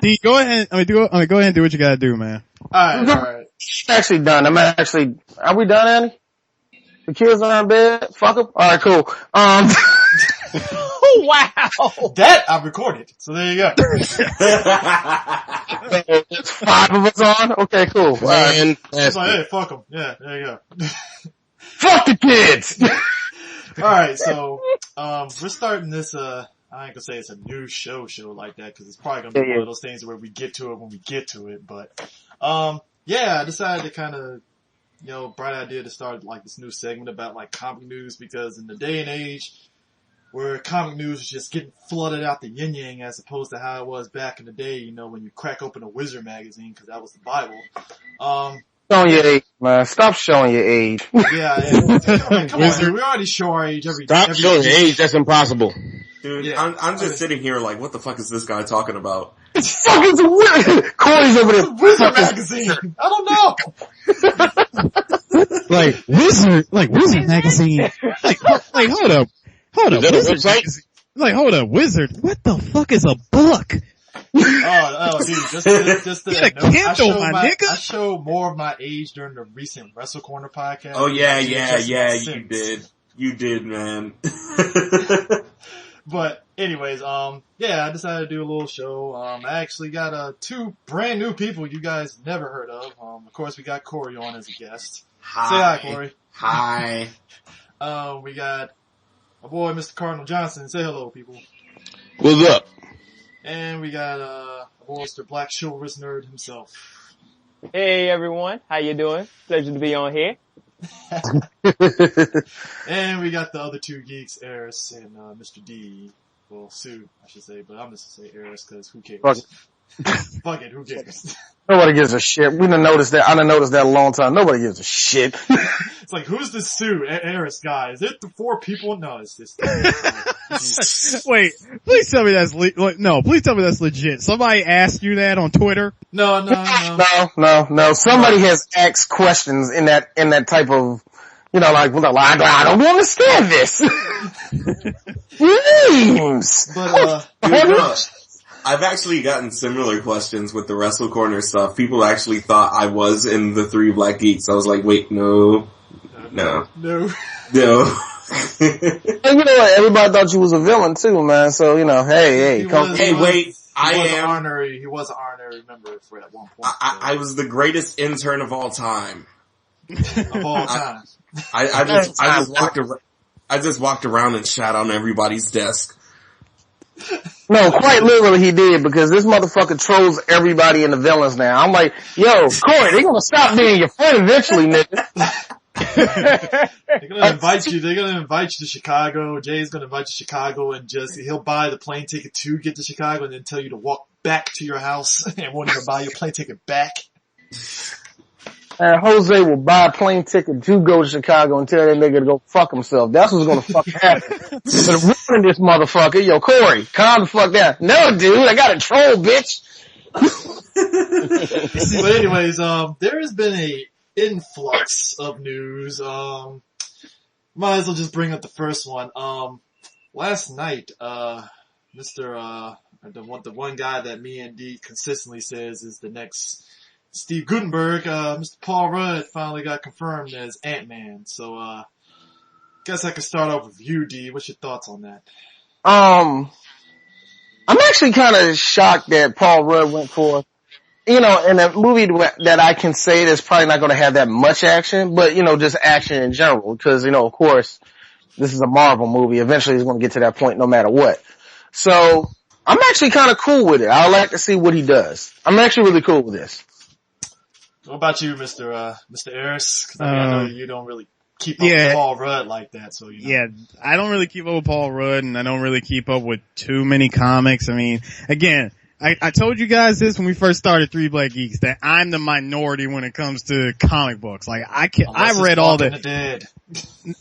D, go ahead. Go ahead and do what you gotta do, man. Alright. Actually done. Are we done, Annie? The kids are in bed? Fuck them? Alright, cool. Wow. That I've recorded. So there you go. It's 5 of us on? Okay, cool. Man, It's like, hey, fuck them. Yeah, there you go. Fuck the kids! Alright, so, we're starting this, I ain't gonna say it's a new show like that, cause it's probably gonna be one of those things where we get to it when we get to it, but, yeah, I decided to kinda, bright idea to start like this new segment about like comic news, because in the day and age where comic news is just getting flooded out the yin yang as opposed to how it was back in the day, when you crack open a Wizard magazine, cause that was the Bible. Showing your age, man. Stop showing your age. Yeah, come on, dude. We already show our age every Stop showing your age, that's impossible. Dude, yeah, I'm just sitting here like, what the fuck is this guy talking about? Fuck is a wizard? Corey's over there. Wizard magazine. I don't know. like Wizard magazine. Like hold up. Wizard magazine. Like, hold up, Wizard. What the fuck is a book? Oh, dude, just to get a Kindle, nigga. I show more of my age during the recent Wrestle Corner podcast. Oh yeah, you did, man. But anyways, I decided to do a little show. I actually got 2 brand new people you guys never heard of. Of course, we got Corey on as a guest. Hi. Say hi, Corey. Hi. We got my boy, Mr. Cardinal Johnson. Say hello, people. What's up? And we got our boy, Mr. Black Chivalrous Nerd himself. Hey everyone, how you doing? Pleasure to be on here. And we got the other 2 geeks, Eris and Mr. D. Well, Sue, I should say, but I'm just gonna say Eris because who cares? Fuck it, who cares? Nobody gives a shit. We done noticed that. I done noticed that a long time. Nobody gives a shit. It's like, who's this Sue, Eris guy? Is it the 4 people? No, it's this. Wait, please tell me that's please tell me that's legit. Somebody asked you that on Twitter? No. No. Somebody has asked questions in that type of, like, I don't understand this. Names. But, I've actually gotten similar questions with the Wrestle Corner stuff. People actually thought I was in the 3 Black Geeks. I was like, wait, no. And you know what? Everybody thought you was a villain too, man. So, hey, He was an honorary member for at one point. I was the greatest intern of all time. Of all time. I just walked around and shat on everybody's desk. No, quite literally he did, because this motherfucker trolls everybody in the villains now. I'm like, yo, Corey, they gonna stop being your friend eventually, nigga. They're gonna invite you to Chicago. Jay's gonna invite you to Chicago, and he'll buy the plane ticket to get to Chicago and then tell you to walk back to your house and won't even buy your plane ticket back. And Jose will buy a plane ticket to go to Chicago and tell that nigga to go fuck himself. That's what's gonna fucking happen. But ruining this motherfucker, yo, Corey, calm the fuck down. No, dude, I got a troll, bitch. But anyways, there has been a influx of news. Might as well just bring up the first one. Last night, the one guy that me and D consistently says is the next Steve Gutenberg, Mr. Paul Rudd finally got confirmed as Ant-Man. So, guess I could start off with you, D. What's your thoughts on that? I'm actually kind of shocked that Paul Rudd went for, in a movie that I can say that's probably not going to have that much action, but, just action in general. Because, of course, this is a Marvel movie. Eventually it's going to get to that point no matter what. So, I'm actually kind of cool with it. I'd like to see what he does. I'm actually really cool with this. What about you, Mr. Eris? 'Cause I know you don't really keep up with Paul Rudd like that, so Yeah, I don't really keep up with Paul Rudd, and I don't really keep up with too many comics. I mean, again, I told you guys this when we first started 3 Black Geeks, that I'm the minority when it comes to comic books. Like, I read all the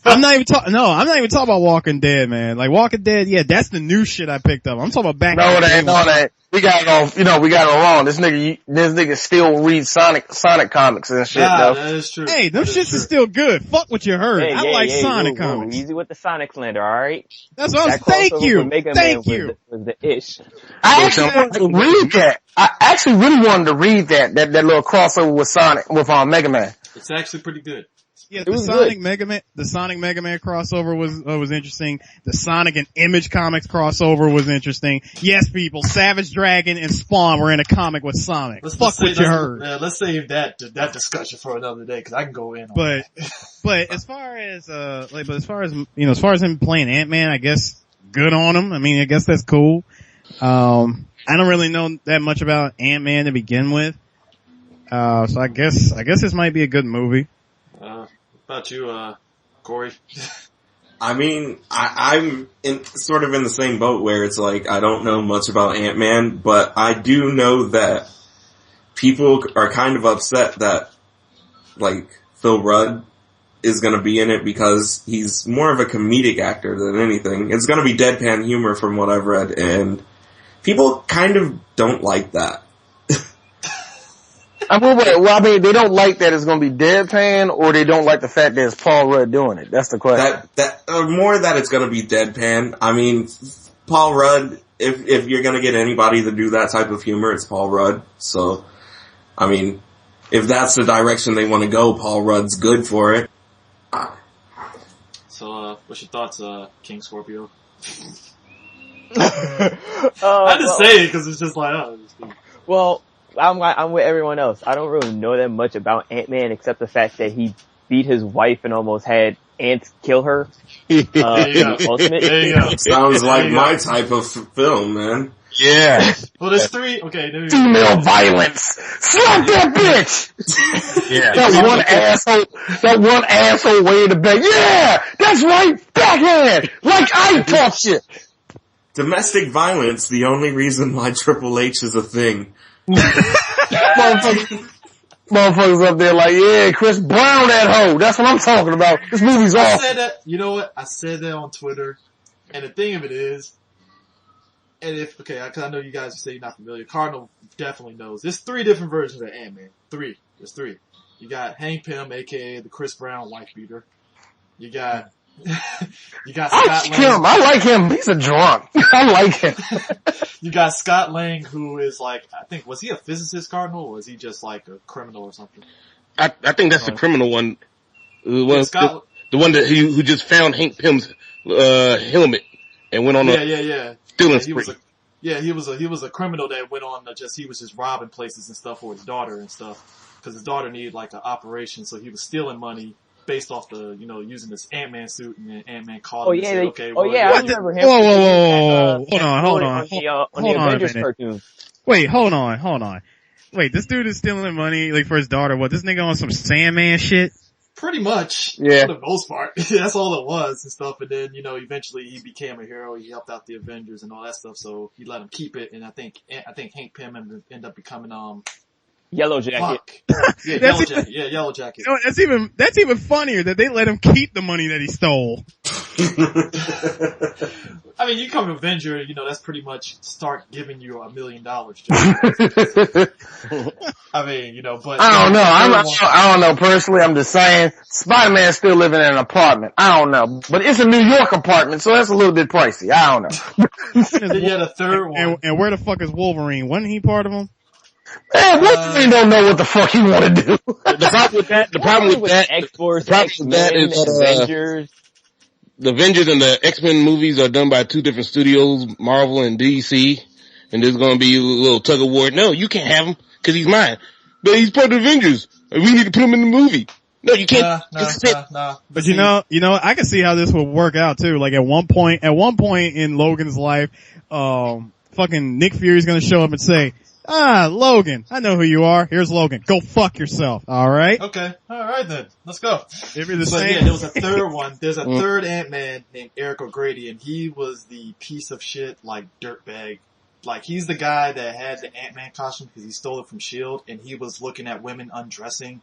I'm not even talking about Walking Dead, man. Like Walking Dead, yeah, that's the new shit I picked up. I'm talking about back. No, it ain't. No, it ain't. We got it all, we got it wrong. This nigga still reads Sonic comics and shit, though. That is true. Hey, them shits is still good. Fuck what you heard. I like Sonic whoa, comics. Easy with the Sonic slander, alright? That's what I was, thank you. Thank you. Was the ish. I actually wanted to read that. I actually really wanted to read that little crossover with Sonic, with, Mega Man. It's actually pretty good. Yeah, the Sonic Mega Man crossover was interesting. The Sonic and Image Comics crossover was interesting. Yes, people, Savage Dragon and Spawn were in a comic with Sonic. Fuck what you heard. Let's save that discussion for another day, cause I can go in on that. But as far as him playing Ant-Man, I guess good on him. I mean, I guess that's cool. I don't really know that much about Ant-Man to begin with. So I guess this might be a good movie. About you, Corey? I mean, I'm sort of in the same boat where it's like, I don't know much about Ant-Man, but I do know that people are kind of upset that, like, Phil Rudd is gonna be in it because he's more of a comedic actor than anything. It's gonna be deadpan humor from what I've read, and people kind of don't like that. I mean, they don't like that it's going to be deadpan, or they don't like the fact that it's Paul Rudd doing it. That's the question. More that it's going to be deadpan. I mean, Paul Rudd, if you're going to get anybody to do that type of humor, it's Paul Rudd. So, I mean, if that's the direction they want to go, Paul Rudd's good for it. So, what's your thoughts, King Scorpio? I just say it because it's just like, well, I'm with everyone else. I don't really know that much about Ant-Man except the fact that he beat his wife and almost had ants kill her. Ultimate. There you go. Sounds like my type of film, man. Yeah. Well, there's three. Okay. Female violence. Slap that bitch. Yeah. That one asshole way in the back. Yeah, that's right. Backhand. Like I taught shit. Domestic violence, the only reason why Triple H is a thing. Motherfuckers up there like, yeah, Chris Brown that hoe. That's what I'm talking about. This movie's I off. said that, you know what? I said that on Twitter. And the thing of it is, cause I know you guys say you're not familiar. Cardinal definitely knows. There's 3 different versions of Ant-Man. There's 3. You got Hank Pym, aka the Chris Brown wife beater. You got Scott Lang. I like him. He's a drunk. I like him. You got Scott Lang, who is like, I think, was he a physicist, Cardinal, or was he just like a criminal or something? I think that's the criminal one. The one that who just found Hank Pym's helmet and went on stealing spree. He was a criminal that went on he was just robbing places and stuff for his daughter and stuff, because his daughter needed like an operation, so he was stealing money based off the, using this Ant-Man suit, and then Ant-Man called him and said, okay, well, I remember him. Whoa, hold on. On the Avengers cartoon. Wait, hold on. Wait, this dude is stealing money, like, for his daughter. What, this nigga on some Sandman shit? Pretty much. Yeah. For the most part. That's all it was and stuff. And then, eventually he became a hero. He helped out the Avengers and all that stuff, so he let him keep it. And I think Hank Pym ended up becoming, Yellow Jacket. Fuck. Yellow Jacket. That's even funnier that they let him keep the money that he stole. I mean, you come to Avenger, that's pretty much start giving you $1 million. I mean, but I don't know. I don't know personally. I'm just saying, Spider-Man's still living in an apartment. I don't know, but it's a New York apartment, so that's a little bit pricey. I don't know. Then you had a third one. And where the fuck is Wolverine? Wasn't he part of him? Man, Wolverine don't know what the fuck he want to do. The problem with that is Avengers. The Avengers and the X-Men movies are done by 2 different studios, Marvel and DC, and there's gonna be a little tug of war. No, you can't have him, cause he's mine. But he's part of the Avengers. We need to put him in the movie. No, you can't. Nah. But you know, I can see how this would work out too. Like at one point in Logan's life, fucking Nick Fury's gonna show up and say, Logan, I know who you are. Here's Logan. Go fuck yourself. Alright? Okay. Alright then. Let's go. If you're the But same. yeah, there was a third one. There's a third Ant-Man named Eric O'Grady, and he was the piece of shit, like, dirtbag. Like, he's the guy that had the Ant-Man costume because he stole it from S.H.I.E.L.D., and he was looking at women undressing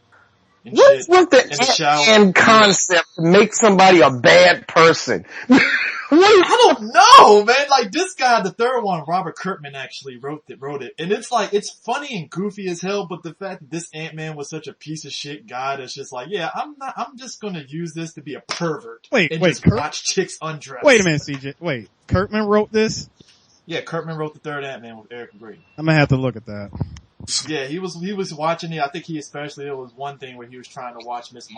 and What's shit with the in the shower. Ant-Man concept to make somebody a bad person? I don't know, man. Like this guy, the third one, Robert Kirkman actually wrote it. And it's like, it's funny and goofy as hell, but the fact that this Ant-Man was such a piece of shit guy that's just like, yeah, I'm just gonna use this to be a pervert. Wait, just watch chicks undress. Wait a minute, CJ. Wait, Kirkman wrote this? Yeah, Kirkman wrote the third Ant-Man with Eric Brady. I'm gonna have to look at that. Yeah, he was watching it. I think there was one thing where he was trying to watch Miss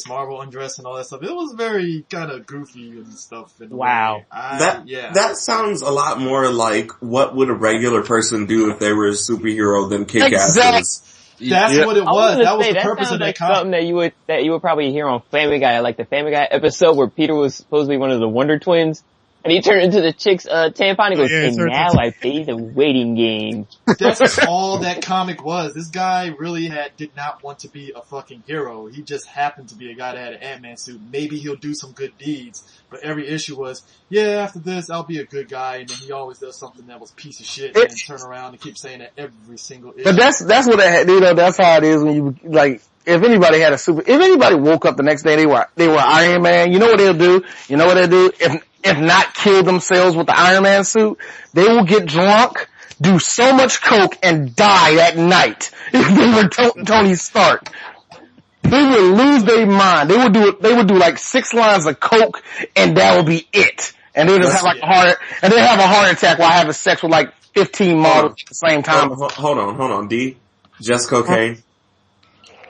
Marvel undress and all that stuff. It was very kind of goofy and stuff. Wow. That sounds a lot more like what would a regular person do if they were a superhero than Kick-Ass is. That's what it was. That was the purpose of that comic. Something that you would probably hear on Family Guy, like the Family Guy episode where Peter was supposed to be one of the Wonder Twins. And he turned into the chick's tampon and goes, and now I play the waiting game. That's all that comic was. This guy really did not want to be a fucking hero. He just happened to be a guy that had an Ant-Man suit. Maybe he'll do some good deeds. But every issue was, yeah, after this, I'll be a good guy. And then he always does something that was a piece of shit and then turn around and keep saying that every single issue. But that's what that's how it is when you, like, if anybody woke up the next day, they were Iron Man, you know what they'll do? If not kill themselves with the Iron Man suit, they will get drunk, do so much coke, and die that night. If they were Tony Stark, they would lose their mind. They would do like 6 lines of coke, and that would be it. And they just have like a heart attack while having sex with like 15 models at the same time. Hold on, D. Just cocaine.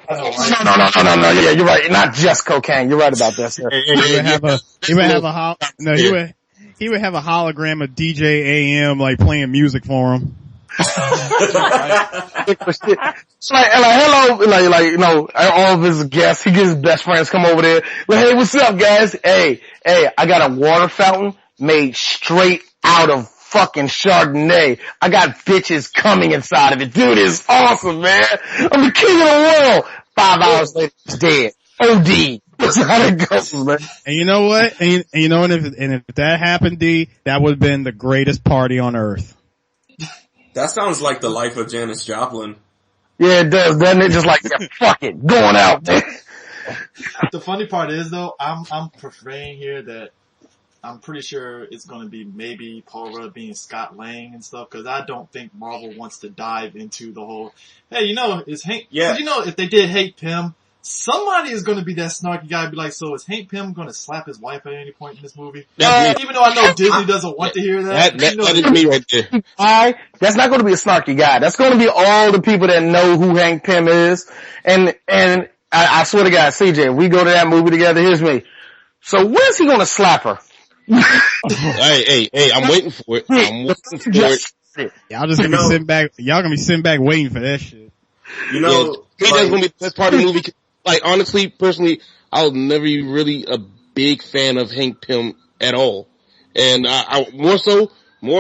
No. Yeah, you're right. Not just cocaine. You're right about that, sir. He would have a hologram of DJ AM like playing music for him. It's like hello, all of his guests, he gets his best friends come over there. Like, hey, what's up, guys? Hey, I got a water fountain made straight out of fucking Chardonnay. I got bitches coming inside of it. Dude, it's awesome, man. I'm the king of the world. 5 hours later, he's dead. OD. That's how it goes, man. And you know what? And if that happened, D, that would have been the greatest party on earth. That sounds like the life of Janis Joplin. Yeah, it does, doesn't it? Just like, yeah, fuck it, going out there. The funny part is though, I'm portraying here that I'm pretty sure it's going to be maybe Paul Rudd being Scott Lang and stuff, because I don't think Marvel wants to dive into the whole, hey, is Hank, if they did Hank Pym, somebody is going to be that snarky guy and be like, so is Hank Pym going to slap his wife at any point in this movie? Even though I know Disney doesn't want to hear that. That is me right there. That's not going to be a snarky guy. That's going to be all the people that know who Hank Pym is. And I swear to God, CJ, if we go to that movie together, here's me. So where's he going to slap her? Hey, I'm waiting for it. Y'all just gonna be sitting back. Y'all gonna be sitting back waiting for that shit. That's gonna be the best part of the movie. Like, honestly, personally, I was never really a big fan of Hank Pym at all. And I more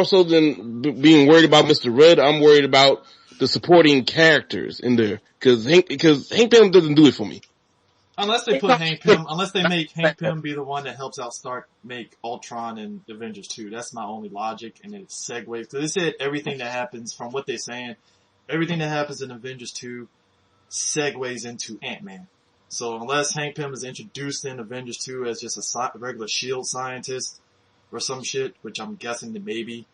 so than being worried about Mr. Rudd, I'm worried about the supporting characters in there. Cause Hank Pym doesn't do it for me. Unless they make Hank Pym be the one that helps out Stark make Ultron and Avengers 2. That's my only logic, and it segues. So they said everything that happens, from what they're saying, everything that happens in Avengers 2 segues into Ant-Man. So unless Hank Pym is introduced in Avengers 2 as just a regular SHIELD scientist or some shit, which I'm guessing that maybe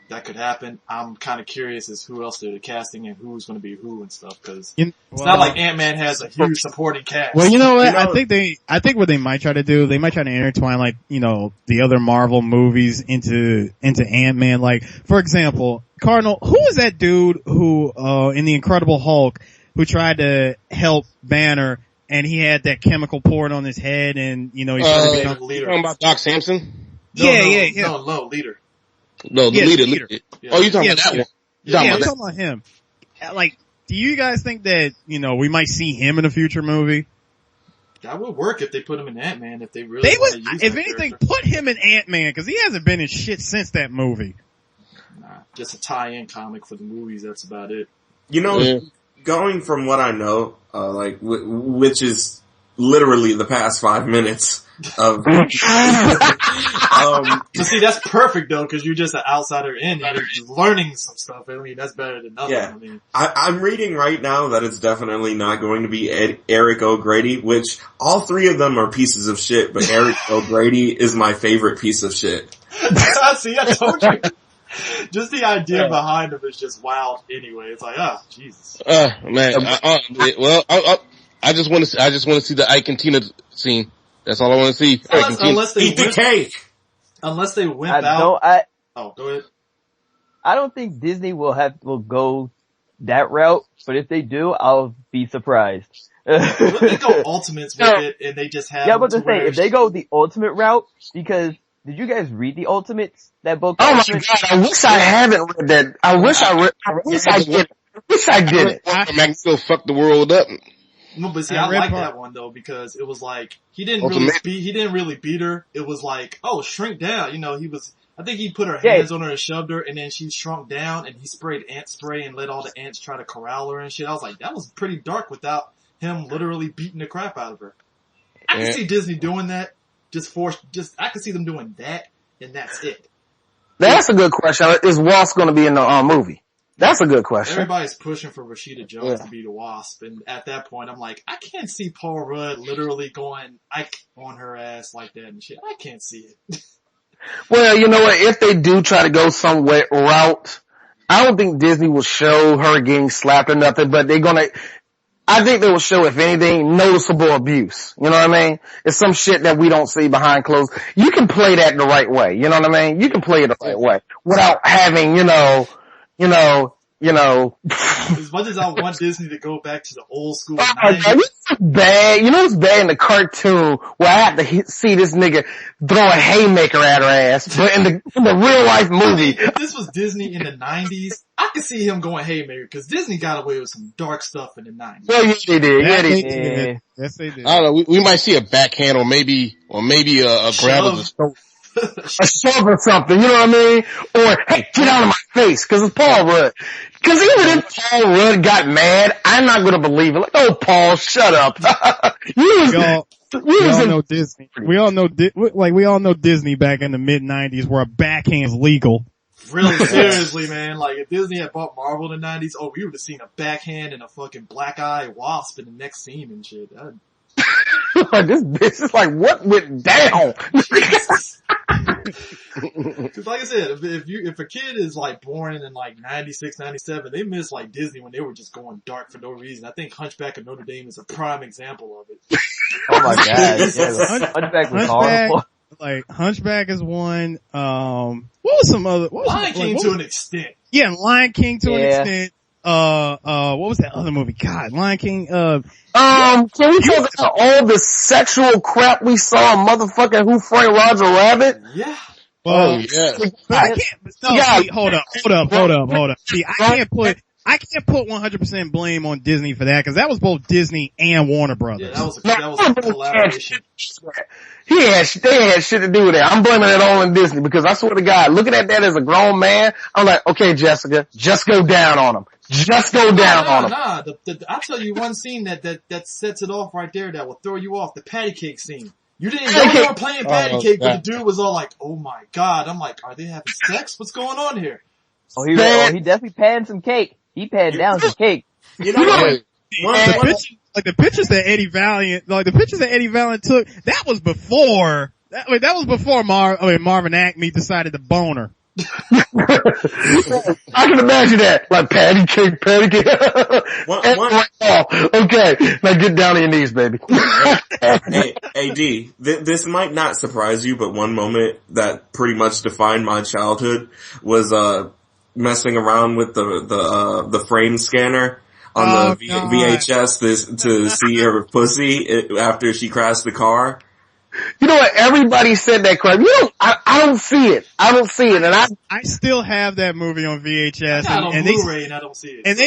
that could happen, I'm kind of curious as who else they're casting and who's going to be who and stuff, because it's not like Ant-Man has a huge supporting cast. Well, you know what? I think what they might try to do, they might try to intertwine, like, the other Marvel movies into Ant-Man. Like, for example, Cardinal, who was that dude who, in The Incredible Hulk, who tried to help Banner, and he had that chemical poured on his head, and, he started to become leader. Talking about Doc Samson? Yeah. No, leader. No, the leader. Yeah. Oh, you talking about that one? Yeah, I'm talking about him. Like, do you guys think that, we might see him in a future movie? That would work if they put him in Ant-Man, if they really if anything, character. Put him in Ant-Man, cause he hasn't been in shit since that movie. Nah, just a tie-in comic for the movies, that's about it. Going from what I know, which is literally the past 5 minutes of, But see, that's perfect though, cause you're just an outsider in and you're learning some stuff. I mean, that's better than nothing. Yeah. I mean, I'm reading right now that it's definitely not going to be Eric O'Grady, which all 3 of them are pieces of shit, but Eric O'Grady is my favorite piece of shit. see, I told you. Just the idea behind him is just wild anyway. It's like, Jesus. Man, I just want to see the Ike and Tina scene. That's all I want to see. Unless they eat the cake. Unless they wimp out. Go ahead. I don't think Disney will go that route, but if they do, I'll be surprised. If they go Ultimates with it and they just have. Yeah, but to say, if they go the Ultimate route, because did you guys read the Ultimates? That book? Oh my god, I wish I haven't read that. I wish I did. Max still fuck the world up. No, but see, I like that one though, because it was like, he didn't really beat her. It was like, shrink down. You know, I think he put her hands on her and shoved her, and then she shrunk down, and he sprayed ant spray and let all the ants try to corral her and shit. I was like, that was pretty dark without him literally beating the crap out of her. I can see Disney doing that. I can see them doing that, and that's it. That's a good question. Is Wasp going to be in the movie? That's a good question. Everybody's pushing for Rashida Jones to be the Wasp, and at that point, I'm like, I can't see Paul Rudd literally going Ike on her ass like that and shit. I can't see it. Well, you know what? If they do try to go some route, I don't think Disney will show her getting slapped or nothing, but I think they will show, if anything, noticeable abuse. You know what I mean? It's some shit that we don't see behind closed. You can play that the right way. You know what I mean? You can play it the right way without having, As much as I want Disney to go back to the old school 90s. It's bad. You know it's bad in the cartoon where I have to see this nigga throw a haymaker at her ass, but in the real life movie. If this was Disney in the 90s, I could see him going haymaker, because Disney got away with some dark stuff in the 90s. Well, yeah, they did. Yeah, they did. Yes, they did. I don't know. We might see a backhand or maybe a grab of the shoulder. A shove or something, you know what I mean? Or, hey, get out of my face, cause it's Paul Rudd. Cause even if Paul Rudd got mad, I'm not gonna believe it. Like, oh, Paul, shut up. We all know Disney. We all know Disney back in the mid-90s where a backhand is legal. Really, seriously, man. Like, if Disney had bought Marvel in the 90s, we would have seen a backhand and a fucking black eye wasp in the next scene and shit. This bitch is like, what went down? Cause like I said, if a kid is like born in like 96, 97, they miss like Disney when they were just going dark for no reason. I think Hunchback of Notre Dame is a prime example of it. Oh my god. Yeah, Hunchback was horrible. Like, Hunchback is one, what was some other, Lion King to an extent. Yeah, Lion King to an extent. What was that other movie? God, Lion King, can we talk about all the sexual crap we saw in motherfucking Who Framed Roger Rabbit? Yeah. Well, but I can't, see, hold up. See, I can't put 100% blame on Disney for that, cause that was both Disney and Warner Brothers. Yeah, that was a collaboration. They had shit to do with that. I'm blaming it all on Disney, because I swear to God, looking at that as a grown man, I'm like, okay, Jessica, just go down on him. Just go down on him. I'll tell you one scene that sets it off right there that will throw you off. The patty cake scene. You didn't know they were playing patty cake, but the dude was all like, oh my god. I'm like, are they having sex? What's going on here? He definitely panned some cake. He panned down some cake. You know what? The pictures that Eddie Valiant took, that was before Marvin Acme decided to bone her. I can imagine that. Like, patty cake. Okay, now get down on your knees, baby. Hey, D, this might not surprise you, but one moment that pretty much defined my childhood was, messing around with the frame scanner on the VHS to see her pussy after she crashed the car. You know what? Everybody said that crap. I don't see it. And I still have that movie on VHS. I got it on Blu-ray and I don't see it. And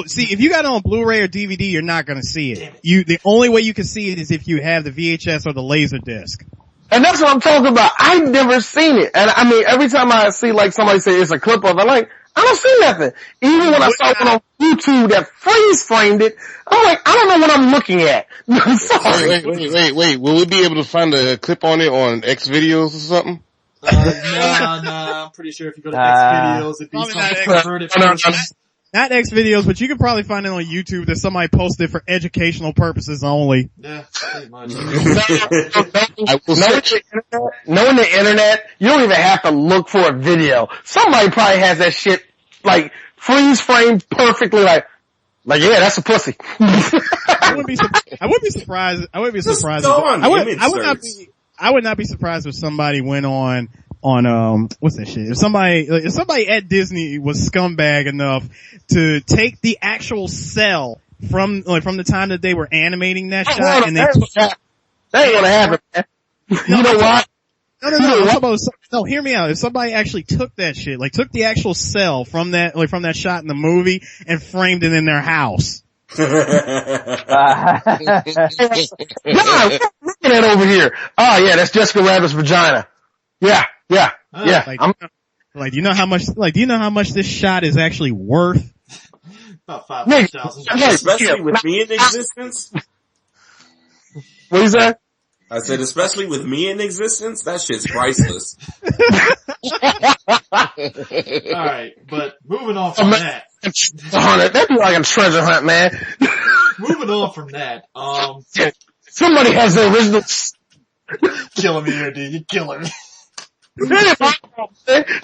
see, if you got it on Blu-ray or DVD, you're not gonna see it. The only way you can see it is if you have the VHS or the Laserdisc. And that's what I'm talking about. I've never seen it. And I mean, every time I see like somebody say it's a clip of it, I'm like, I don't see nothing. Even when I saw one on YouTube that freeze framed it, I'm like, I don't know what I'm looking at. I'm sorry. Wait. Will we be able to find a clip on it on X videos or something? Nah. I'm pretty sure if you go to X videos, it'd be some converted person. Not X videos, but you can probably find it on YouTube that somebody posted for educational purposes only. Yeah, pretty much. Knowing the internet, you don't even have to look for a video. Somebody probably has that shit, like, freeze framed perfectly, like, yeah, that's a pussy. I wouldn't be surprised. I would not be surprised if somebody went on what's that shit? If somebody at Disney was scumbag enough to take the actual cell from the time that they were animating that shot and that ain't gonna happen, man. You know what? No, hear me out. If somebody actually took that shit, like took the actual cell from that shot in the movie and framed it in their house. God, what looking at over here? Oh yeah, that's Jessica Rabbit's vagina. Yeah. Do you know how much this shot is actually worth? About $500,000. Especially with me in existence. What is that? I said, especially with me in existence, that shit's priceless. Alright, but moving on from that. That'd be like a treasure hunt, man. Moving on from that, somebody has the original. Killing me here, dude. You're killing me. No, for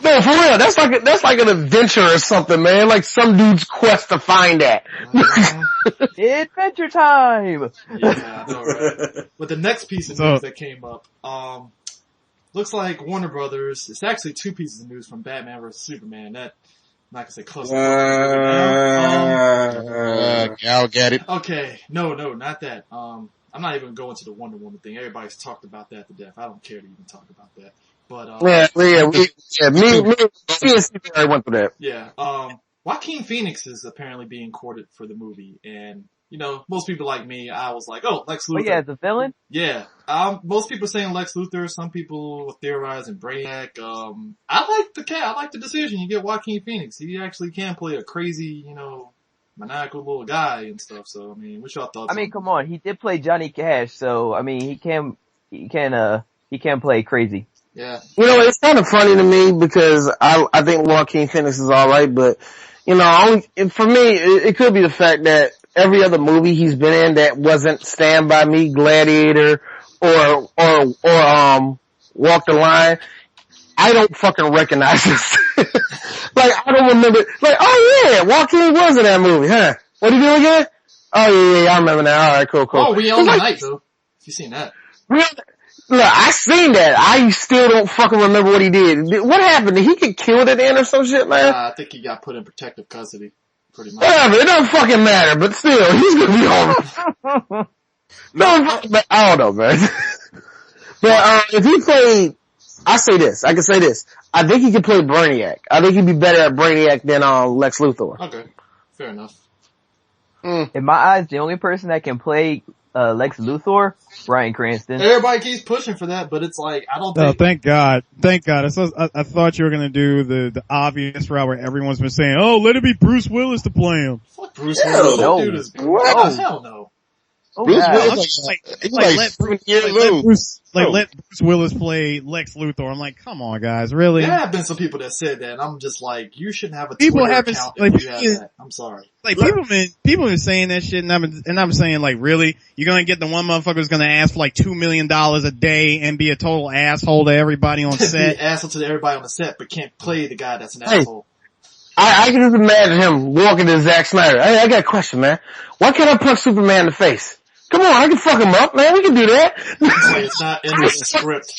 real. That's like an adventure or something, man. Like some dude's quest to find that. Adventure time! Yeah, I know, right? But the next piece of news that came up, looks like Warner Brothers, it's actually two pieces of news from Batman vs. Superman. That, I'm not gonna say close. I'll get it. Okay. No, not that. I'm not even going to the Wonder Woman thing. Everybody's talked about that to death. I don't care to even talk about that. But, me and Steve went through that. Yeah, Joaquin Phoenix is apparently being courted for the movie, and, you know, most people like me, I was like, oh, Lex Luthor. Oh yeah, the villain? Yeah. Most people saying Lex Luthor, some people theorizing Brainiac. I like the decision. You get Joaquin Phoenix. He actually can play a crazy, you know, maniacal little guy and stuff, so, I mean, what's your thoughts? I mean, come on, he did play Johnny Cash, so, I mean, he can play crazy. Yeah. You know, it's kind of funny to me because I think Joaquin Phoenix is alright, but, you know, for me, it could be the fact that every other movie he's been in that wasn't Stand By Me, Gladiator, or Walk the Line, I don't fucking recognize this. Like, I don't remember, like, oh yeah, Joaquin was in that movie, huh? What did he do again? Oh yeah, I remember that. Alright, cool. Oh, We Own the Night, though. If you seen that. Really? Look, I seen that. I still don't fucking remember what he did. What happened? Did he get killed at the end or some shit, man? I think he got put in protective custody. Pretty much. Whatever, it doesn't fucking matter, but still, he's gonna be home. But I don't know, man. But, if he played, I can say this. I think he could play Brainiac. I think he'd be better at Brainiac than, Lex Luthor. Okay. Fair enough. In my eyes, the only person that can play Lex Luthor, Bryan Cranston. Everybody keeps pushing for that, but it's like, I don't think... Oh, thank God. I thought you were gonna do the obvious route where everyone's been saying, oh, let it be Bruce Willis to play him. Fuck Bruce Willis. No. That dude is... Oh, hell no. Oh, Bruce God. Willis let Bruce Willis play Lex Luthor. I'm like, come on, guys, really? There have been some people that said that, and I'm just like, you shouldn't have a People Twitter haven't- account like, if you have that. I'm sorry. Like people been saying that shit, and I'm saying, like, really, you're gonna get the one motherfucker who's gonna ask for like $2 million a day and be a total asshole to everybody on Be set? an asshole to everybody on the set, but can't play the guy that's an asshole. I can just imagine him walking to Zack Snyder. Hey, I got a question, man. Why can't I punch Superman in the face? Come on, I can fuck him up, man. We can do that. It's not in the script.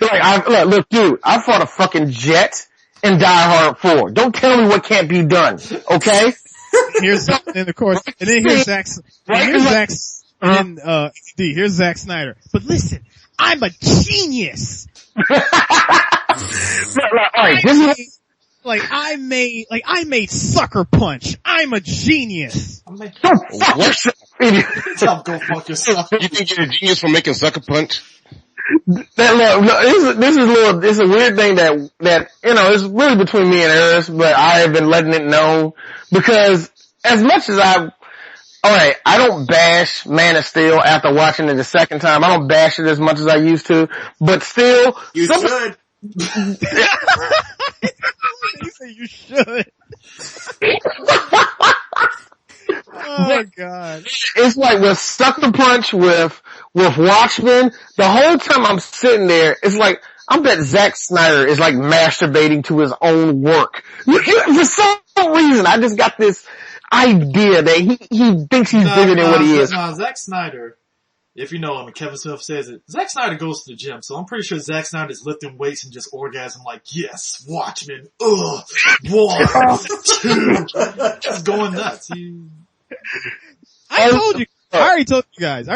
Like, look, dude, I fought a fucking jet in Die Hard 4. Don't tell me what can't be done, okay? Here's Zack Snyder. But listen, I'm a genius. Alright, I made Sucker Punch. I'm a genius. I'm like, don't fuck yourself, idiot. go fuck yourself. You think you're a genius for making Sucker Punch? It's a weird thing that, it's really between me and Eris, but I have been letting it know because as much as alright, I don't bash Man of Steel after watching it the second time. I don't bash it as much as I used to, but still. You should. You say you should. Oh God. It's like with Sucker Punch, with Watchmen, the whole time I'm sitting there, it's like, I bet Zack Snyder is like masturbating to his own work. For some reason, I just got this idea that he thinks he's bigger than what he is. No, Zack Snyder, if you know him, and Kevin Smith says it, Zack Snyder goes to the gym, so I'm pretty sure Zack Snyder is lifting weights and just orgasm like, yes, Watchmen, 1, 2, just going nuts. I already told you guys.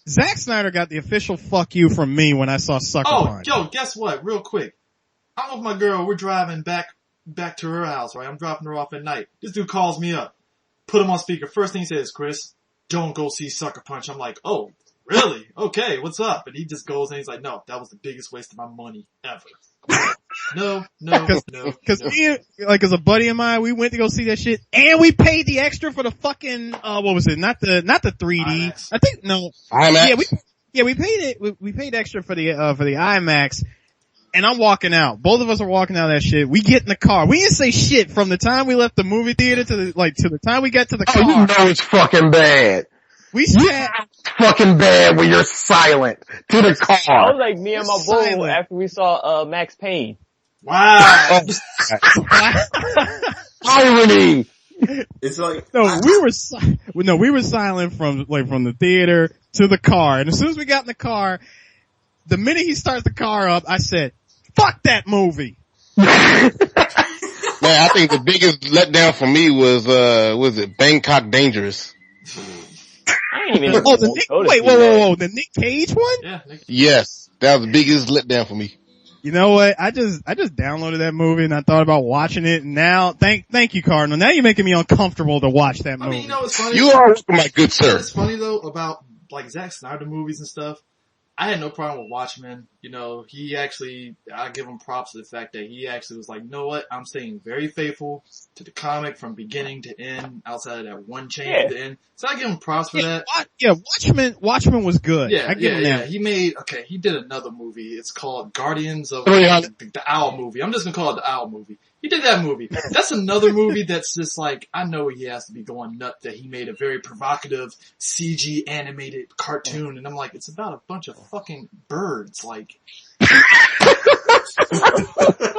Zack Snyder got the official fuck you from me when I saw Sucker Punch. Yo, guess what? Real quick. I'm with my girl, we're driving back to her house, right? I'm dropping her off at night. This dude calls me up. Put him on speaker. First thing he says, Chris, don't go see Sucker Punch. I'm like, oh, really? Okay, what's up? And he just goes and he's like, no, that was the biggest waste of my money ever. No. Cause me, like, as a buddy of mine, we went to go see that shit and we paid the extra for the fucking, what was it? Not the 3D. IMAX. I think, no. IMAX? Yeah, we paid it, we paid extra for the IMAX. And I'm walking out. Both of us are walking out of that shit. We get in the car. We didn't say shit from the time we left the movie theater to the time we got to the car. Oh, you know it's fucking bad. We sat. Fucking bad when you're silent to the car. I was like me and my bull after we saw Max Payne. Wow. Irony. It's like we were silent from the theater to the car. And as soon as we got in the car, the minute he starts the car up, I said, "Fuck that movie." Man, I think the biggest letdown for me was it Bangkok Dangerous? I ain't even. Whoa, the Nick Cage one? Yeah. Yes, that was the biggest letdown for me. You know what? I just downloaded that movie and I thought about watching it. And now, thank you, Cardinal. Now you're making me uncomfortable to watch that movie. I mean, you know what's funny? You are welcome, my good sir. What's funny though about like Zack Snyder movies and stuff? I had no problem with Watchmen. You know, I give him props to the fact that he actually was like, you know what? I'm staying very faithful to the comic from beginning to end, outside of that one change at the end. So I give him props for that. Watchmen was good. Yeah, I give him that. He did another movie. It's called Guardians of the Owl movie. I'm just gonna call it the Owl movie. He did that movie. That's another movie that's just like, I know he has to be going nuts that he made a very provocative CG animated cartoon, and I'm like, it's about a bunch of fucking birds, like.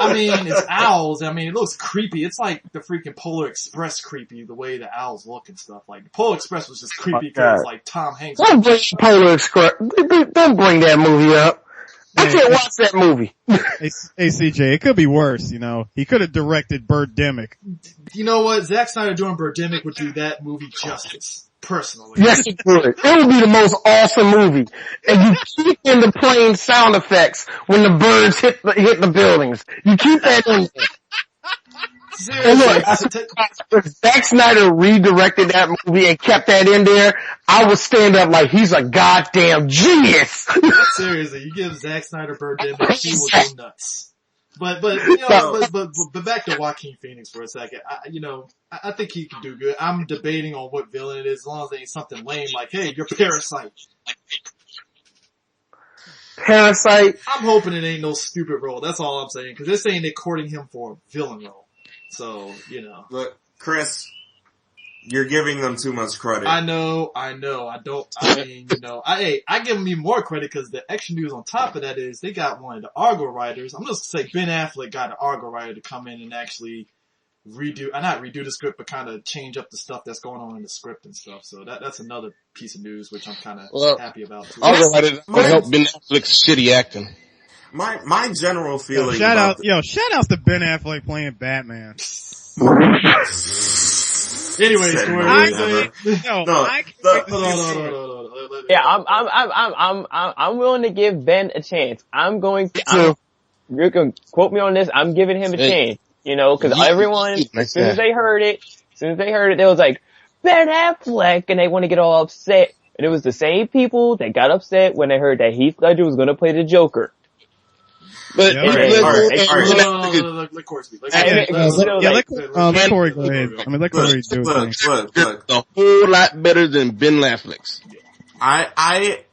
I mean, it's owls. I mean, it looks creepy. It's like the freaking Polar Express creepy, the way the owls look and stuff. Like, the Polar Express was just creepy because like Tom Hanks. Don't bring Polar Express. Don't bring that movie up. I can't watch that movie. Hey, CJ, it could be worse, you know. He could have directed Birdemic. You know what? Zack Snyder doing Birdemic would do that movie justice. Personally. Yes, it would. It would be the most awesome movie. And you keep in the playing sound effects when the birds hit the buildings. You keep that in there. Seriously. If Zack Snyder redirected that movie and kept that in there, I would stand up like he's a goddamn genius. Seriously, you give Zack Snyder Birdemic, he will go nuts. But back to Joaquin Phoenix for a second. I think he can do good. I'm debating on what villain it is, as long as it ain't something lame like, hey, you're Parasite. Parasite. I'm hoping it ain't no stupid role. That's all I'm saying. Cause they're saying they're courting him for a villain role. So, Look, Chris, you're giving them too much credit. I know. I give them even more credit because the extra news on top of that is they got one of the Argo writers. I'm just gonna say Ben Affleck got an Argo writer to come in and actually not redo the script, but kind of change up the stuff that's going on in the script and stuff. So that's another piece of news which I'm kind of happy about too. Argo writers help Ben Affleck's shitty acting. My general feeling. Shout out to Ben Affleck playing Batman. Anyways, I'm willing to give Ben a chance. You're gonna quote me on this. I'm giving him a chance. Cause everyone, as soon as they heard it, they was like, Ben Affleck, and they want to get all upset. And it was the same people that got upset when they heard that Heath Ledger was gonna play the Joker. But Yeah, let Corey speak. Let Corey go ahead. I mean, let Corey do it. Look, a whole lot better than Ben Affleck's. I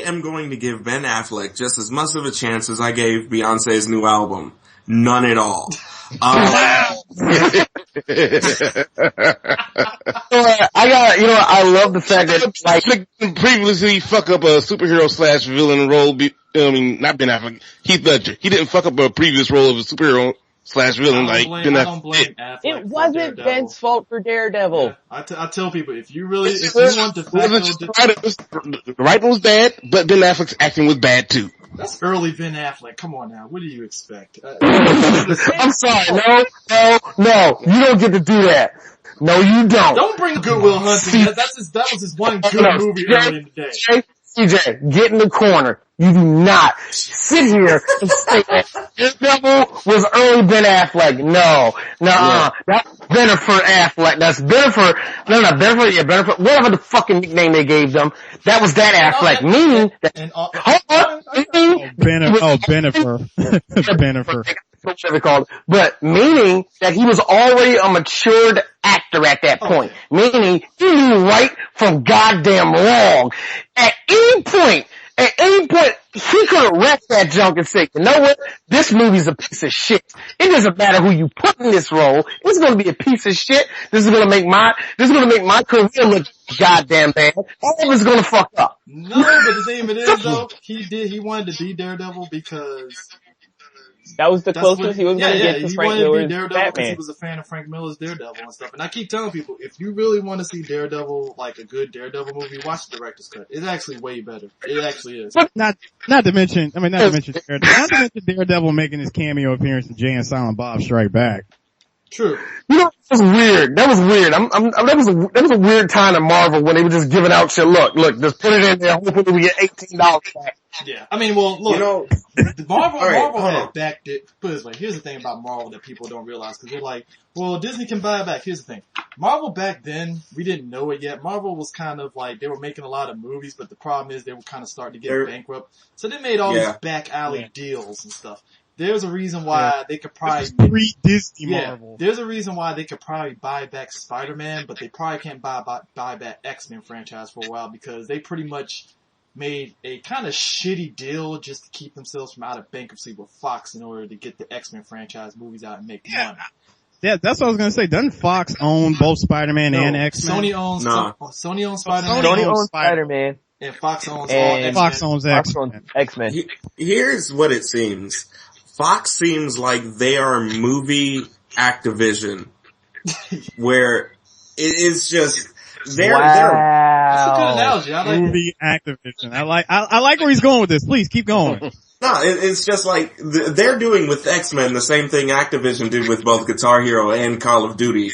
am going to give Ben Affleck just as much of a chance as I gave Beyonce's new album. None at all. I love the fact that, like, previously fuck up a superhero / villain role. Not Ben Affleck, Heath Ledger. He didn't fuck up a previous role of a superhero / villain like Ben Affleck. It wasn't Ben's fault for Daredevil. Yeah, I tell people, if you want to the writing was bad, but Ben Affleck's acting was bad too. That's early Ben Affleck. Come on now. What do you expect? I'm sorry. No. You don't get to do that. No, you don't. Don't bring Good Will Hunting. That was his one good movie early in the day. CJ, get in the corner. You do not sit here and say that Daredevil was early Ben Affleck. No. That's Bennifer Affleck. That's Bennifer. Bennifer. Whatever the fucking nickname they gave them. That was that Affleck. Meaning that, Bennifer. Bennifer. Whatever called, but meaning that he was already a matured actor at that point. Meaning he knew right from goddamn wrong. At any point, he could have wrecked that junk and said, you know what? This movie's a piece of shit. It doesn't matter who you put in this role. It's gonna be a piece of shit. This is gonna make my career look goddamn bad. All of it's gonna fuck up. No, but the thing of it is though, he wanted to be Daredevil because that was the closest he was going to get to Frank Miller's Daredevil Batman. because he was a fan of Frank Miller's Daredevil and stuff. And I keep telling people, if you really want to see Daredevil, like a good Daredevil movie, watch the director's cut. It's actually way better. It actually is. Not to mention Daredevil making his cameo appearance in Jay and Silent Bob Strike Back. True. You know, that was weird. That was a weird time at Marvel when they were just giving out shit. Look, just put it in there, hopefully we get $18 back. Yeah. I mean, well, look. You know, Marvel had back, put it this way, here's the thing about Marvel that people don't realize, cause they're like, well, Disney can buy it back. Here's the thing. Marvel back then, we didn't know it yet. Marvel was kind of like, they were making a lot of movies, but the problem is they were kind of starting to get bankrupt. So they made all these back alley deals and stuff. There's a reason why they could probably pre-Disney Marvel. There's a reason why they could probably buy back Spider-Man, but they probably can't buy back X-Men franchise for a while because they pretty much made a kind of shitty deal just to keep themselves from out of bankruptcy with Fox in order to get the X-Men franchise movies out and make money. Yeah, that's what I was gonna say. Doesn't Fox own both Spider-Man and X-Men? Sony owns Spider-Man. Sony owns Spider-Man. And Fox owns all X-Men. Fox owns X-Men. Here's what it seems. Fox seems like they are Wow. movie Activision, where it is just they're That's a good analogy. I like movie Activision. I like where he's going with this. Please keep going. No, it's just like they're doing with X-Men the same thing Activision did with both Guitar Hero and Call of Duty,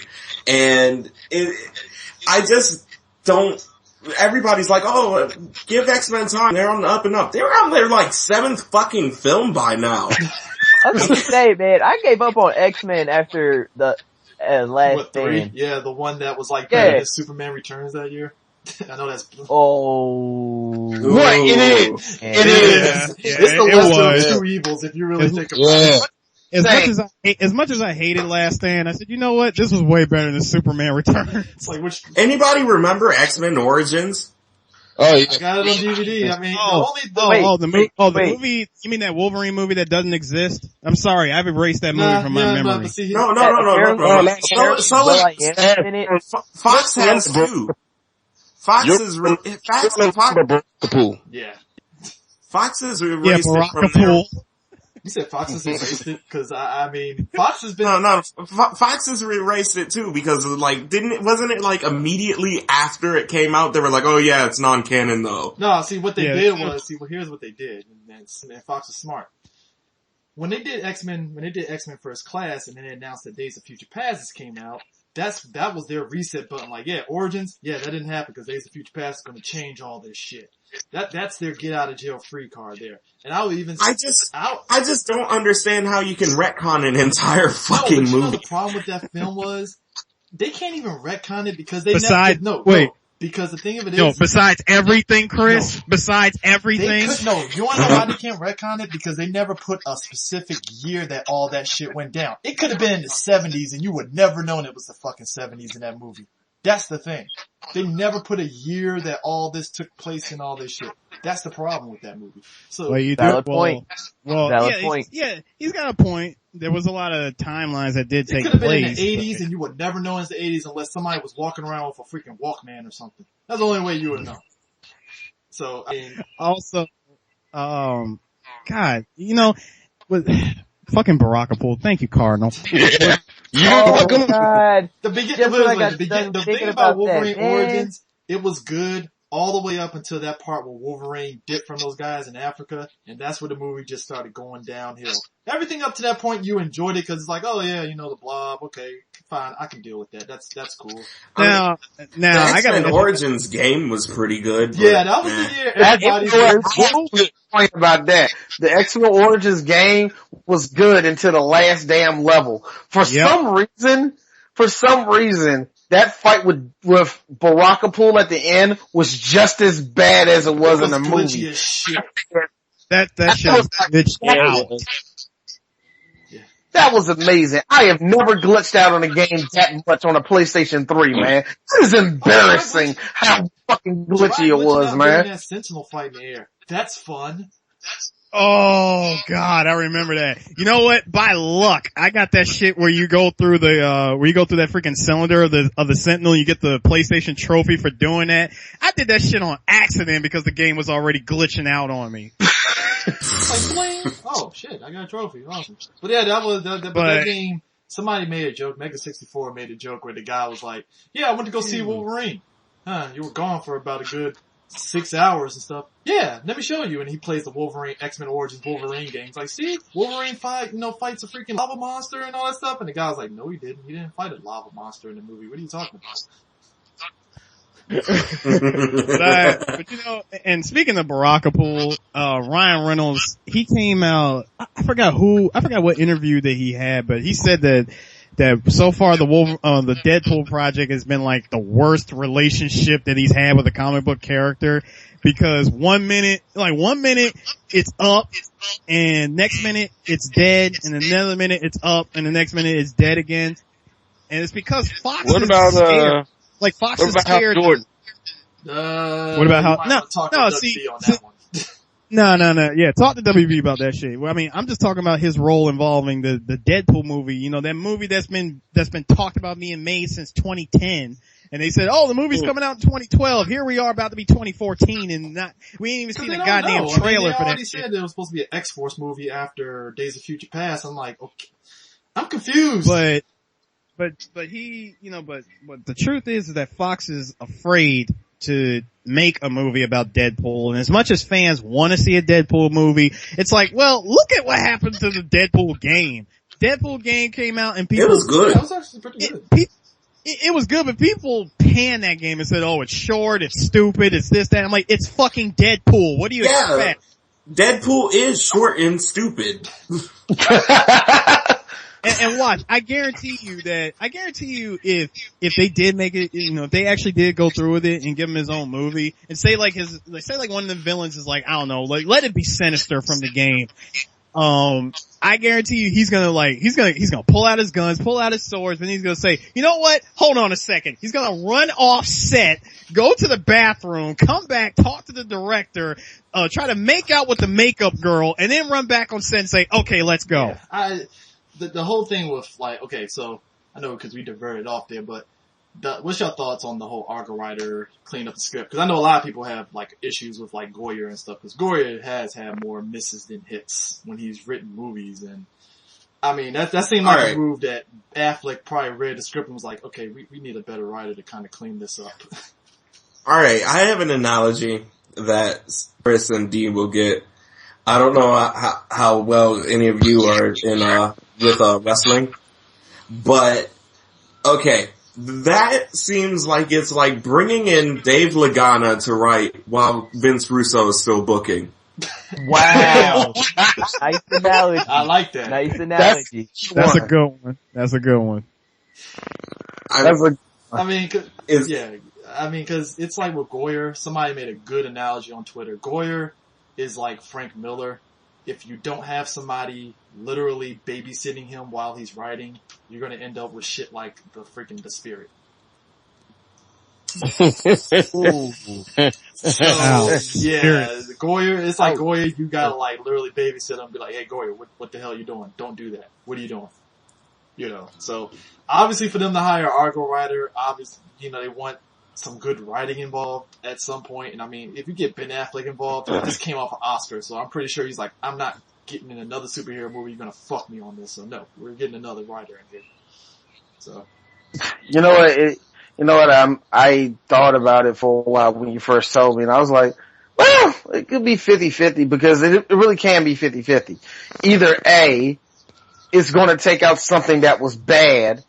and I just don't. Everybody's like, oh, give X-Men time. They're on the up and up. They're on their like 7th fucking film by now. I was gonna say, man, I gave up on X-Men after the last 3? Yeah, the one that was like better than Superman Returns that year. I know that's. Oh. What? It is. It is. It's the lesser of two evils if you really think about it. As much as I hated Last Stand, I said, you know what? This was way better than Superman Returns. It's like Anybody remember X-Men Origins? Oh, yeah. I got it on DVD. I mean, the movie, you mean that Wolverine movie that doesn't exist? I'm sorry, I've erased that movie from my memory. No. Fox has two. Fox is Yeah. Fox is erased it from there. You said Fox has erased it? Cause I mean, Fox has been... No, Fox has erased it too because like, wasn't it like immediately after it came out, they were like, oh yeah, it's non-canon though. No, see what they did was, here's what they did, and Fox is smart. When they did X-Men First Class and then they announced that Days of Future Past came out, that was their reset button. Like, yeah, Origins, yeah, that didn't happen because Days of Future Past is going to change all this shit. That's their get out of jail free card there. And I just don't understand how you can retcon an entire fucking movie. You know the problem with that film was they can't even retcon it because they Because the thing of it is, no, besides everything, Chris, besides everything. You wanna know why they can't retcon it? Because they never put a specific year that all that shit went down. It could have been in the 70s and you would never known it was the fucking 70s in that movie. That's the thing. They never put a year that all this took place and all this shit. That's the problem with that movie. So, valid point. Yeah, he's got a point. There was a lot of timelines that did take place. It could have been in the 80s and you would never know it's the 80s unless somebody was walking around with a freaking Walkman or something. That's the only way you would know. So, I mean. Also, God, you know, with fucking Barakapool. Thank you, Cardinal. God. The thing about Wolverine Origins, it was good all the way up until that part where Wolverine dipped from those guys in Africa, and that's where the movie just started going downhill. Everything up to that point, you enjoyed it because it's like, oh yeah, you know, the Blob, okay, fine, I can deal with that. That's cool. Now, I got an Origins game was pretty good. Yeah, that was the year everybody point about that. The X-Men Origins game was good until the last damn level. For some reason, that fight with Barakapool at the end was just as bad as it was in the movie. As shit. That shit was glitched out. That was amazing. I have never glitched out on a game that much on a PlayStation 3, man. This is embarrassing how fucking glitchy it was, man. That Sentinel fight in the air. That's fun. Oh God, I remember that. You know what? By luck, I got that shit where you go through that freaking cylinder of the Sentinel, you get the PlayStation trophy for doing that. I did that shit on accident because the game was already glitching out on me. Oh shit, I got a trophy. Awesome. But yeah, that game, somebody made a joke, Mega64 made a joke where the guy was like, yeah, I went to go see Wolverine. Huh, you were gone for about a good 6 hours and stuff. Yeah, let me show you. And he plays the Wolverine, X-Men Origins Wolverine games. Like, see, Wolverine fights a freaking lava monster and all that stuff. And the guy's like, no, he didn't. He didn't fight a lava monster in the movie. What are you talking about? But you know, and speaking of Barakapool, Ryan Reynolds, he came out, I forgot what interview that he had, but he said that so far the Deadpool project has been like the worst relationship that he's had with a comic book character, because one minute it's up, and next minute it's dead, and another minute it's up, and the next minute it's dead again. And it's because Fox is scared. Like Fox is scared. Jordan? What about how? No. Yeah, talk to WB about that shit. Well, I mean, I'm just talking about his role involving the Deadpool movie. You know, that movie that's been talked about being made since 2010. And they said, oh, the movie's coming out in 2012. Here we are about to be 2014 and we ain't even seen a goddamn trailer for that shit. They already said there was supposed to be an X-Force movie after Days of Future Past. I'm like, okay, I'm confused. But he, you know, but the truth is that Fox is afraid to make a movie about Deadpool. And as much as fans want to see a Deadpool movie, it's like, well, look at what happened to the Deadpool game. Deadpool game came out and people... It was good. Yeah, it was actually pretty good. It was good, but people panned that game and said, oh, it's short, it's stupid, it's this, that. I'm like, it's fucking Deadpool. What do you expect? Deadpool is short and stupid. And watch, I guarantee you if they did make it, you know, if they actually did go through with it and give him his own movie and say like one of the villains is like, I don't know, like let it be Sinister from the game. I guarantee you he's gonna pull out his guns, pull out his swords, and he's gonna say, you know what? Hold on a second. He's gonna run off set, go to the bathroom, come back, talk to the director, try to make out with the makeup girl, and then run back on set and say, okay, let's go. Yeah, the whole thing with like, okay, so I know because we diverted off there, but what's your thoughts on the whole Argo writer clean up the script? Because I know a lot of people have like issues with like Goyer and stuff, because Goyer has had more misses than hits when he's written movies, and I mean that seemed like a move that Affleck probably read the script and was like, okay, we need a better writer to kind of clean this up. Alright, I have an analogy that Chris and Dean will get. I don't know how well any of you are in with wrestling, but okay, that seems like it's like bringing in Dave Lagana to write while Vince Russo is still booking. Wow. Nice analogy. I like that. Nice analogy. That's a good one. That's a good one. I mean, yeah. I mean, cause it's like with Goyer, somebody made a good analogy on Twitter. Goyer is like Frank Miller. If you don't have somebody literally babysitting him while he's writing, you're gonna end up with shit like The Spirit. So, yeah, Goyer, it's like Goyer, you gotta like literally babysit him and be like, hey Goyer, what the hell are you doing? Don't do that. What are you doing? You know, so obviously for them to hire an Argo writer, obviously, you know, they want some good writing involved at some point. And I mean, if you get Ben Affleck involved, he just came off an Oscar, so I'm pretty sure he's like, I'm not getting in another superhero movie, you're gonna fuck me on this. So no, we're getting another writer in here. So. You know what, I thought about it for a while when you first told me, and I was like, well, it could be 50-50 because it really can be 50-50. Either A, it's gonna take out something that was bad,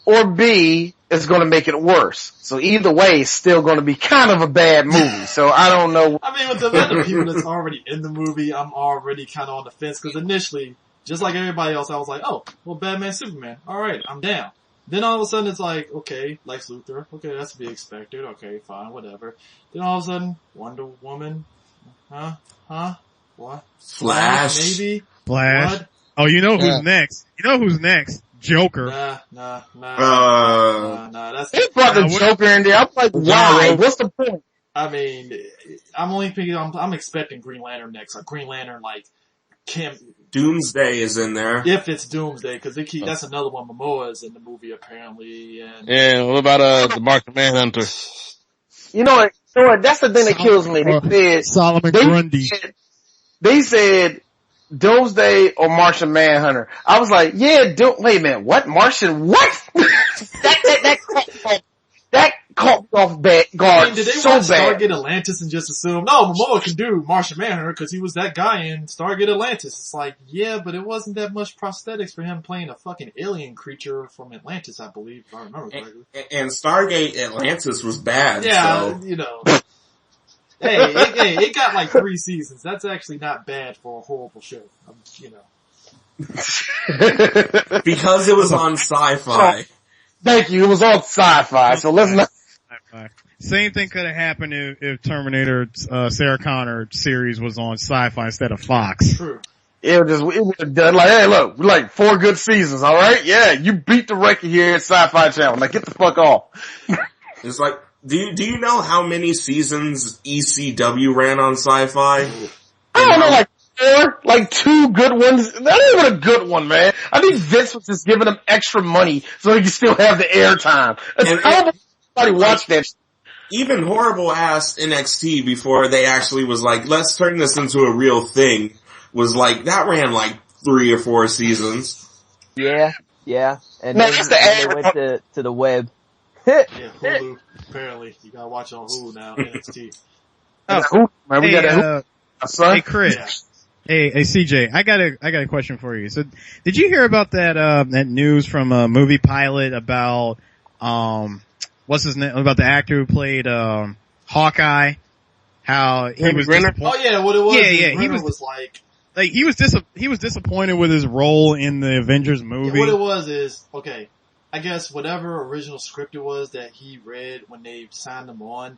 or B, it's gonna make it worse. So either way, it's still gonna be kind of a bad movie. So I don't know. I mean, with the amount of people that's already in the movie, I'm already kind of on the fence, because initially, just like everybody else, I was like, oh, well, Batman, Superman, alright, I'm down. Then all of a sudden it's like, okay, Lex Luthor, okay, that's to be expected, okay, fine, whatever. Then all of a sudden, Wonder Woman, what? Flash. Maybe? Flash. What? Oh, you know who's next? You know who's next? Joker. Nah, that's... They brought the Joker in there. I'm like, why? What's the point? I mean, I'm only thinking, I'm expecting Green Lantern next, like Green Lantern, like, Doomsday is in there. If it's Doomsday, cause that's another one. Momoa is in the movie apparently, and. Yeah, what about, the Martian Manhunter? You know what, that's the thing that kills me. They said, Solomon Grundy. They said, Doomsday or Martian Manhunter. I was like, yeah, wait a minute, what? Martian, what? that caught me off guard. I mean, did they so watch bad. Stargate Atlantis and just assume, no, Momoa can do Martian Manhunter because he was that guy in Stargate Atlantis? It's like, yeah, but it wasn't that much prosthetics for him playing a fucking alien creature from Atlantis, I believe, if I remember correctly. And Stargate Atlantis was bad, yeah, so. You know. Hey, it got like 3 seasons. That's actually not bad for a horrible show. You know. Because it was on Sci-Fi. Thank you. It was on Sci-Fi, so let's not. Same thing could have happened if Terminator, Sarah Connor series was on Sci-Fi instead of Fox. True. It would have done like, hey, look, we're like 4 good seasons, alright? Yeah, you beat the record here at Sci-Fi Channel. Like, get the fuck off. It's like, do you know how many seasons ECW ran on Sci-Fi? I don't know, like 4, like 2 good ones. That ain't even a good one, man. I think Vince was just giving them extra money so he could still have the airtime. I don't know if anybody watched that. Even horrible ass NXT before they actually was like, let's turn this into a real thing, was like, that ran like 3 or 4 seasons. Yeah. And Man, then they went to the web. Yeah, Hulu. Apparently, you gotta watch it on Hulu now. NXT. Oh, man, we got Hey, Chris. Yeah. Hey, CJ. I got a question for you. So, did you hear about that news from a movie pilot about what's his name? About the actor who played Hawkeye? How he was disappointed. Oh yeah, what it was? Yeah. He was like he was disappointed with his role in the Avengers movie. Yeah, what it was is, okay, I guess whatever original script it was that he read when they signed him on,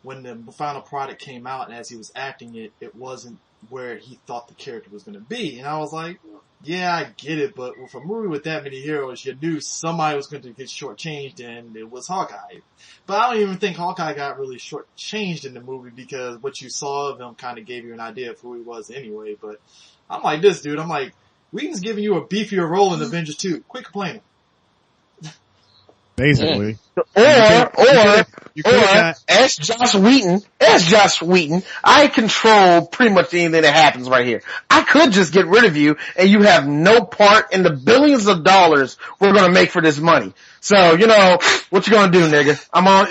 when the final product came out and as he was acting it, it wasn't where he thought the character was going to be. And I was like, yeah, I get it, but with a movie with that many heroes, you knew somebody was going to get shortchanged, and it was Hawkeye. But I don't even think Hawkeye got really shortchanged in the movie, because what you saw of him kind of gave you an idea of who he was anyway. But I'm like this dude, I'm like, Whedon's giving you a beefier role in Avengers 2. Quit complaining. Basically. Or, as Josh Wheaton, I control pretty much anything that happens right here. I could just get rid of you and you have no part in the billions of dollars we're gonna make for this money. So, you know, what you gonna do, nigga?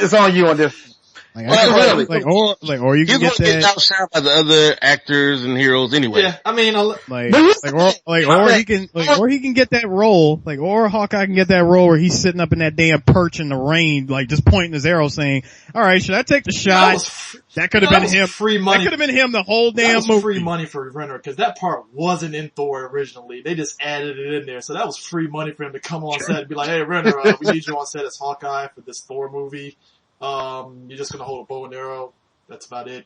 It's on you on this. Or you can get that outside by the other actors and heroes anyway. Yeah, I mean, or he can get that role, or Hawkeye can get that role where he's sitting up in that damn perch in the rain, just pointing his arrow saying, alright, should I take the shot? That could have been him. Free money. That could have been him the whole damn movie. Free money for Renner, because that part wasn't in Thor originally. They just added it in there, so that was free money for him to come on set and be like, hey Renner, we need you on set as Hawkeye for this Thor movie. You're just gonna hold a bow and arrow. That's about it.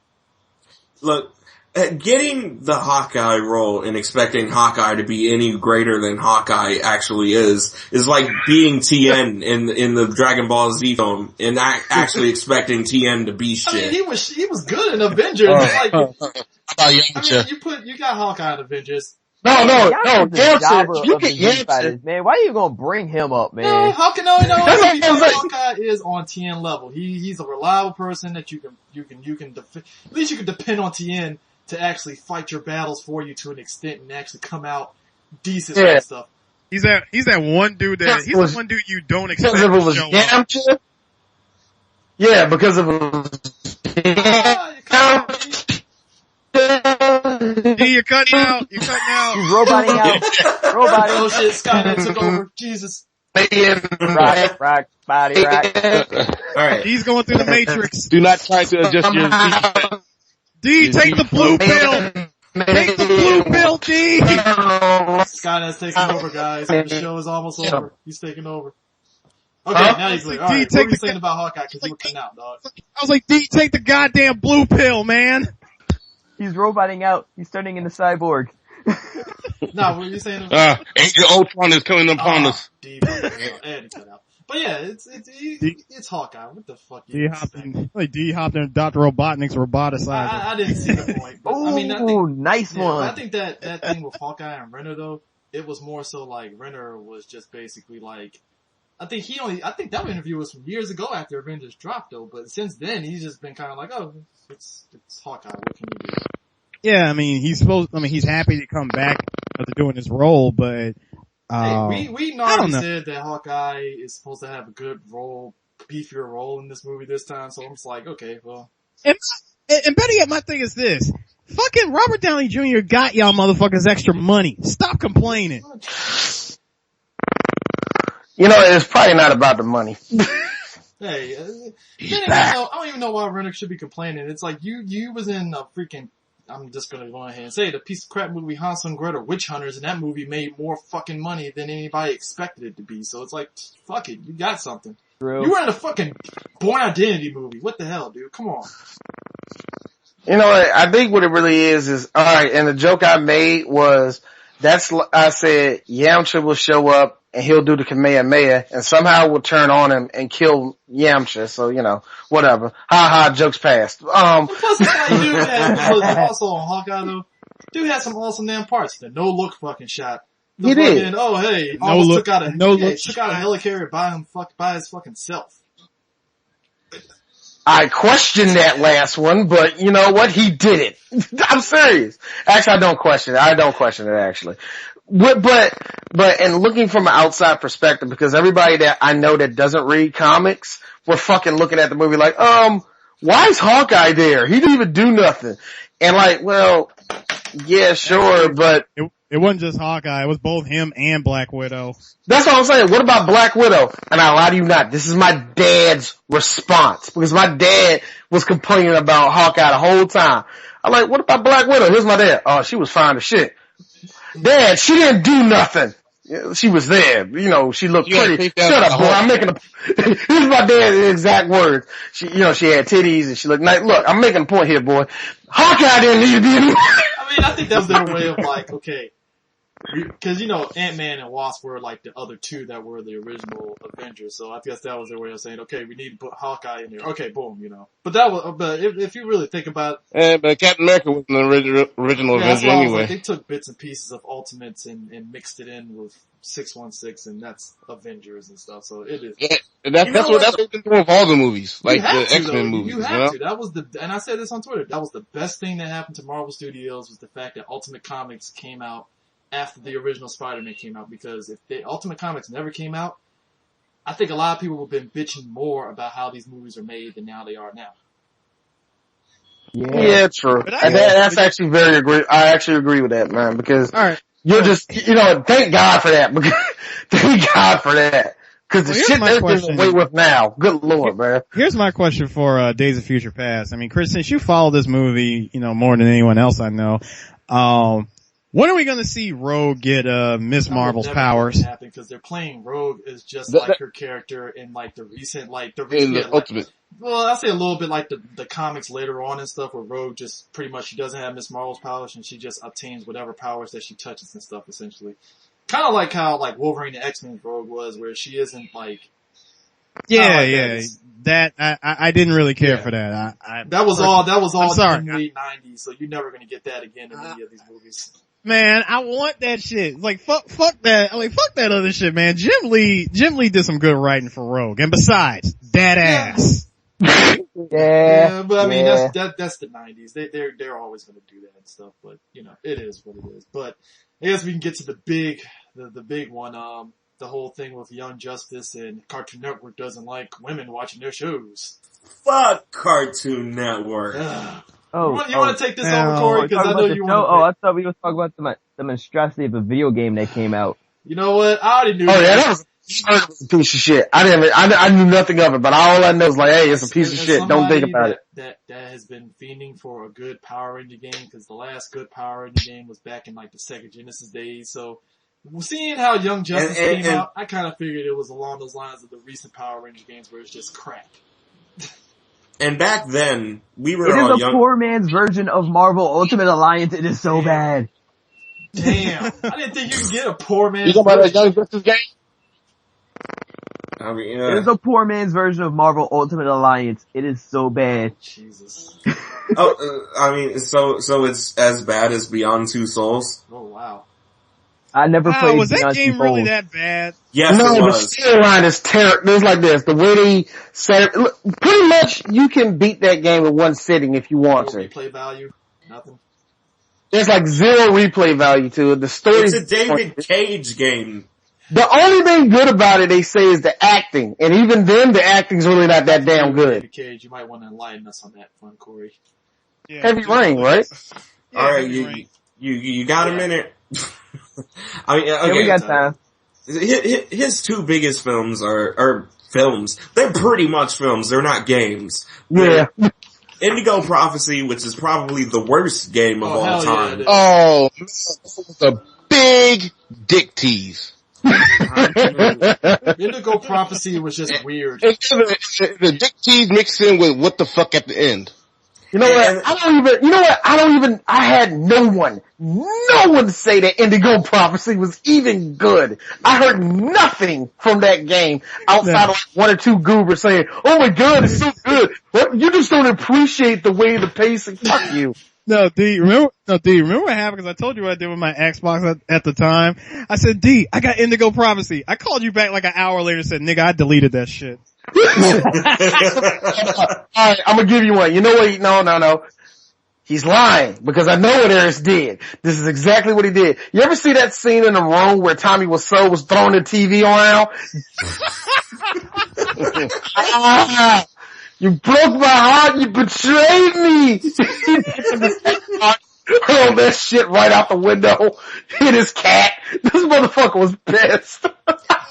Look, getting the Hawkeye role and expecting Hawkeye to be any greater than Hawkeye actually is like being Tien in the Dragon Ball Z film and actually expecting Tien to be shit. I mean, he was good in Avengers. Like, you got Hawkeye in Avengers. No, Yamcha, you get Yamcha. man. Why are you gonna bring him up, man? No, Hawkeye is on Tien level. He's a reliable person that you can at least you can depend on Tien to actually fight your battles for you to an extent and actually come out decent and stuff. He's that one dude the one dude you don't expect because if it was to show Yamcha. up. Yeah, because if it was Yamcha. You're cutting out. You're cutting out. He's roboting out. Roboting. Oh shit, Skynet took over. Jesus. Rock, body, rock. Alright. He's going through the Matrix. Do not try to adjust your seat. D, take the blue pill. Take the blue pill, D. Skynet's taking over, guys. The show is almost over. He's taking over. Okay, now you're clear. Alright, what were you saying about Hawkeye? Cause you were cutting out, dog. I was like, D, take the goddamn blue pill, man. He's roboting out. He's turning into cyborg. No, what were you saying? Agent Ultron is coming upon us. But yeah, it's Hawkeye. What the fuck? D hopped in Dr. Robotnik's roboticizer. I didn't see the point. But, I mean, nice one. I think that thing with Hawkeye and Renner though, it was more so like Renner was just basically like, I think that interview was from years ago after Avengers dropped though, but since then he's just been kind of like, oh, it's Hawkeye. What can you do? Yeah, I mean, he's happy to come back after doing his role, but, hey, we already said that Hawkeye is supposed to have a good role, beefier role in this movie this time, so I'm just like, okay, well. And better yet, my thing is this. Fucking Robert Downey Jr. got y'all motherfuckers extra money. Stop complaining. You know, it's probably not about the money. Hey, I don't even know why Renner should be complaining. It's like, you was in a freaking, I'm just gonna go ahead and say it, a piece of crap movie, Hansel and Gretel Witch Hunters, and that movie made more fucking money than anybody expected it to be. So it's like, fuck it, you got something. True. You were in a fucking Born Identity movie. What the hell, dude? Come on. You know what? I think what it really is alright, and the joke I made was, I said Yamcha will show up and he'll do the Kamehameha and somehow will turn on him and kill Yamcha. So, you know, whatever. Ha ha, jokes passed. Plus, it's like, dude had, also on Hawkeye though, dude had some awesome damn parts. The no look fucking shot. He did. Oh hey, took out a helicarrier by his fucking self. I questioned that last one, but you know what? He did it. I'm serious. Actually, I don't question it actually. But and looking from an outside perspective, because everybody that I know that doesn't read comics, we're fucking looking at the movie like, why is Hawkeye there? He didn't even do nothing. And like, well, yeah, sure, but it wasn't just Hawkeye. It was both him and Black Widow. That's what I'm saying. What about Black Widow? And I lie to you not. This is my dad's response. Because my dad was complaining about Hawkeye the whole time. I'm like, what about Black Widow? Here's my dad. Oh, she was fine as shit. Dad, she didn't do nothing. She was there. You know, she looked pretty. Shut up, boy. I'm making here's my dad's exact words. She had titties and she looked nice. Look, I'm making a point here, boy. Hawkeye didn't need to be in I mean, I think that was their way of like, okay, because, you know, Ant-Man and Wasp were like the other two that were the original Avengers, so I guess that was their way of saying, okay, we need to put Hawkeye in here. Okay, boom, you know. But if you really think about it. But Captain America was the original Avenger anyway. Like, they took bits and pieces of Ultimates and mixed it in with 616, and that's Avengers and stuff, so it is. Yeah, that's what they've been doing with all the movies, like the X-Men movies. You have to. That was and I said this on Twitter, that was the best thing that happened to Marvel Studios was the fact that Ultimate Comics came out after the original Spider-Man came out, because if the Ultimate Comics never came out, I think a lot of people would have been bitching more about how these movies are made than now they are now. Yeah, true. And that's actually I actually agree with that, man, because you're just, you know, thank God for that. Thank God for that. Cause the shit they're getting away with now. Good Lord, man. Here's my question for, Days of Future Past. I mean, Chris, since you follow this movie, you know, more than anyone else I know, when are we going to see Rogue get Miss Marvel's powers? Because they're playing Rogue is just like her character in like the recent Ultimate. Well, I say a little bit like the comics later on and stuff, where Rogue just pretty much, she doesn't have Miss Marvel's powers, and she just obtains whatever powers that she touches and stuff, essentially. Kind of like how, like, Wolverine and X-Men's Rogue was, where she isn't, like... Yeah. That, I didn't really care for that. That was all sorry. in the late 90s, so you're never gonna get that again in any of these movies. Man, I want that shit. Like, fuck that. Like, fuck that other shit, man. Jim Lee did some good writing for Rogue. And besides, that ass. Yeah, but I mean, that's the 90s. They're always gonna do that and stuff, but, you know, it is what it is. But, I guess we can get to the big one, the whole thing with Young Justice and Cartoon Network doesn't like women watching their shows. Fuck Cartoon Network. You want to take this over, Corey? Because I know you want to. I thought we were talking about the monstrosity of a video game that came out. You know what? I already knew. Oh yeah, that was a piece of shit. I knew nothing of it, but all I know is like, hey, it's a piece of shit. Don't think about it. That has been fiending for a good Power Ranger game, because the last good Power Ranger game was back in like the Sega Genesis days. So, seeing how Young Justice came out, I kind of figured it was along those lines of the recent Power Ranger games where it's just crap. And back then, we were all young. It is a poor man's version of Marvel Ultimate Alliance. It is so bad. Damn. I didn't think you could get a poor man's You talking about that Young Justice game? I mean, It is a poor man's version of Marvel Ultimate Alliance. It is so bad. Jesus. I mean, so it's as bad as Beyond Two Souls? Oh, wow. I never played. Was that Beyond game Two really Souls. that bad? Yes, No, it the was. storyline is terrible. It's like this. The way they set it, pretty much you can beat that game in one sitting if you want No to. replay value? Nothing? There's like zero replay value to it. The story. It's a David Cage game. The only thing good about it, they say, is the acting. And even then, the acting's really not that damn good. David Cage, you might want to enlighten us on that one, Corey. Yeah, Heavy Rain, right? Yeah, Alright, Heavy Rain. you got a minute? I mean, okay. Yeah, we got time. His two biggest films are films. They're pretty much films. They're not games. Yeah. Indigo Prophecy, which is probably the worst game of all time. Oh, the big dick tease. Indigo Prophecy was just weird. It's the dick tease mixed in with what the fuck at the end. You know what? I had no one say that Indigo Prophecy was even good. I heard nothing from that game outside of like one or two goobers saying, oh my god, it's so good. What? You just don't appreciate the way the pacing, fuck you. No, D, remember what happened? Because I told you what I did with my Xbox at the time. I said, D, I got Indigo Prophecy. I called you back like an hour later and said, nigga, I deleted that shit. Alright, I'm gonna give you one. You know what? No. He's lying because I know what Eris did. This is exactly what he did. You ever see that scene in the room where Tommy Wiseau was throwing the TV around? You broke my heart. You betrayed me. Hurled that shit right out the window. Hit his cat. This motherfucker was pissed.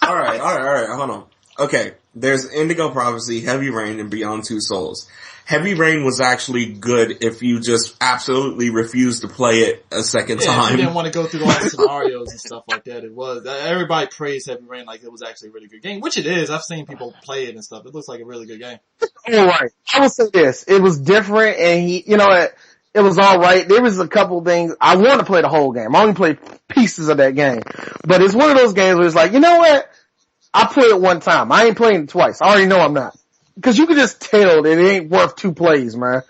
Alright, hold on. Okay, there's Indigo Prophecy, Heavy Rain, and Beyond Two Souls. Heavy Rain was actually good if you just absolutely refused to play it a second time. You didn't want to go through all the scenarios and stuff like that. It was, everybody praised Heavy Rain like it was actually a really good game, which it is. I've seen people play it and stuff. It looks like a really good game. Alright, I will say this. It was different and it was alright. There was a couple things. I want to play the whole game. I only played pieces of that game. But it's one of those games where it's like, you know what? I played it one time. I ain't playing it twice. I already know I'm not. Cause you can just tell that it ain't worth two plays, man.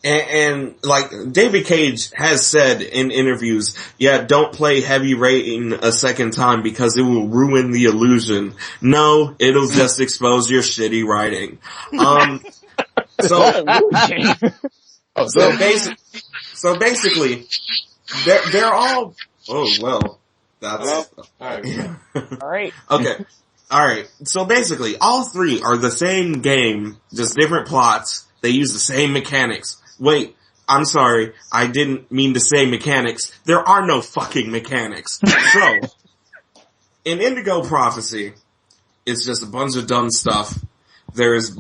And like David Cage has said in interviews, yeah, don't play Heavy Rain a second time because it will ruin the illusion. No, it'll just expose your shitty writing. So basically, they're all, oh well, that's, Alright. Okay. Alright. So basically, all three are the same game, just different plots. They use the same mechanics. Wait, I'm sorry. I didn't mean to say mechanics. There are no fucking mechanics. So, in Indigo Prophecy, it's just a bunch of dumb stuff. There's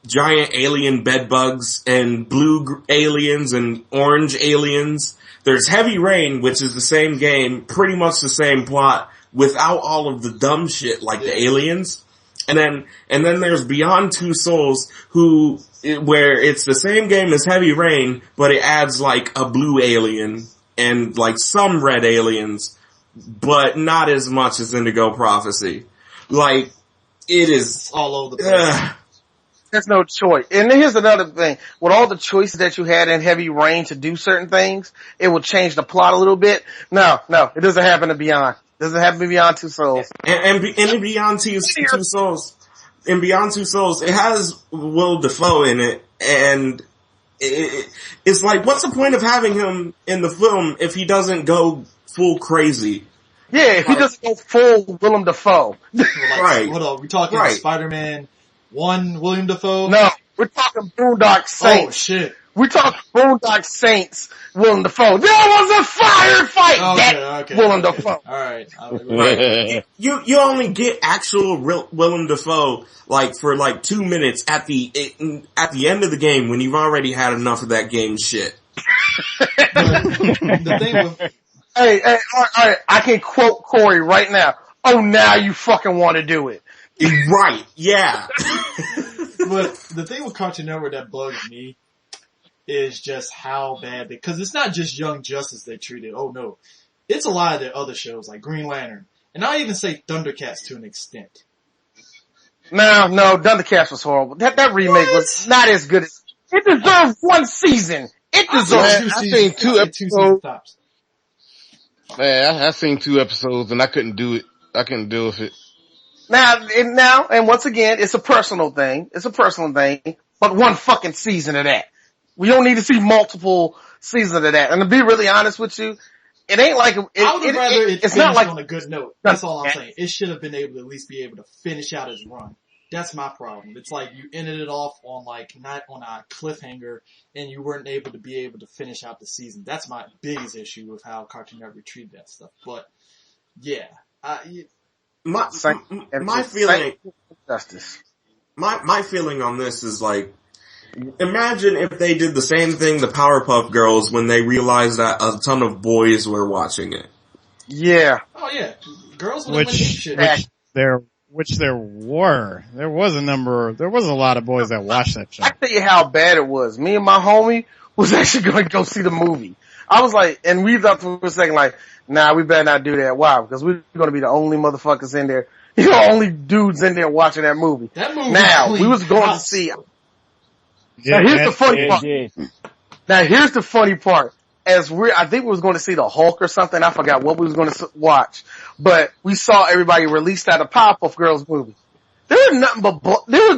giant alien bedbugs and blue aliens and orange aliens. There's Heavy Rain, which is the same game, pretty much the same plot, without all of the dumb shit like the aliens. And then there's Beyond Two Souls, where it's the same game as Heavy Rain, but it adds like a blue alien and like some red aliens, but not as much as Indigo Prophecy. Like, it is all over the place. There's no choice. And here's another thing. With all the choices that you had in Heavy Rain to do certain things, it will change the plot a little bit. No, it doesn't happen to Beyond. It doesn't happen to Beyond Two Souls. And in Beyond Two Souls, it has Will Dafoe in it, and it's like, what's the point of having him in the film if he doesn't go full crazy? Yeah, if he doesn't go full Willem Dafoe. Right. Hold on, we talking Spider-Man 1 William Dafoe? No, we're talking Boondock Saints. Oh shit. We're talking Boondock Saints, Willem Dafoe. There was a firefight! Willem Dafoe. Alright. Right. You only get actual Willem Dafoe, like, for like 2 minutes at the end of the game when you've already had enough of that game shit. The thing with... Hey, alright, I can quote Corey right now. Oh, now you fucking want to do it. Right, yeah. But the thing with Cartoon Network that bugs me is just how bad because it's not just Young Justice they treated. Oh no. It's a lot of their other shows like Green Lantern. And I'll even say Thundercats to an extent. No, Thundercats was horrible. That remake was not as good as, it deserved one season. It deserved I've seen two episodes. Tops. Man, I've seen 2 episodes and I couldn't do it. I couldn't deal with it. Now, and once again, it's a personal thing. But one fucking season of that. We don't need to see multiple seasons of that. And to be really honest with you, it ain't like, I would rather it's not like on a good note. That's all I'm saying. It should have been able to at least be able to finish out his run. That's my problem. It's like you ended it off on like, not on a cliffhanger and you weren't able to be able to finish out the season. That's my biggest issue with how Cartoon Network treated that stuff. But, yeah. My feeling, my feeling on this is like, imagine if they did the same thing to Powerpuff Girls when they realized that a ton of boys were watching it. Yeah. Oh yeah. Girls would shit. Which there were. There was a lot of boys that watched that show. I tell you how bad it was. Me and my homie was actually going to go see the movie. I was like, and we thought for a second like, nah, we better not do that. Why? Because we're going to be the only motherfuckers in there. Only dudes in there watching that movie. Now, we was going to see. Now here's the funny part. Now here's the funny part. I think we was going to see the Hulk or something. I forgot what we was going to watch. But we saw everybody released out of Powerpuff Girls movie. There was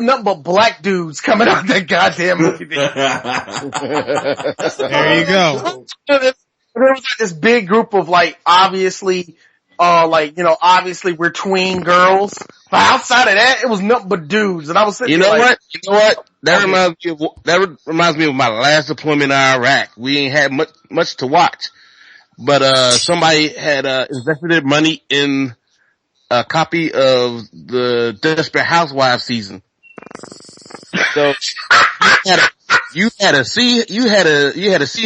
nothing but black dudes coming out of that goddamn movie. There you go. There was like this big group of like, obviously we're tween girls. But outside of that, it was nothing but dudes. And I was sitting You know what? That reminds me of my last deployment in Iraq. We ain't had much to watch. But, somebody had, invested money in a copy of the Desperate Housewives season. So, you had a sea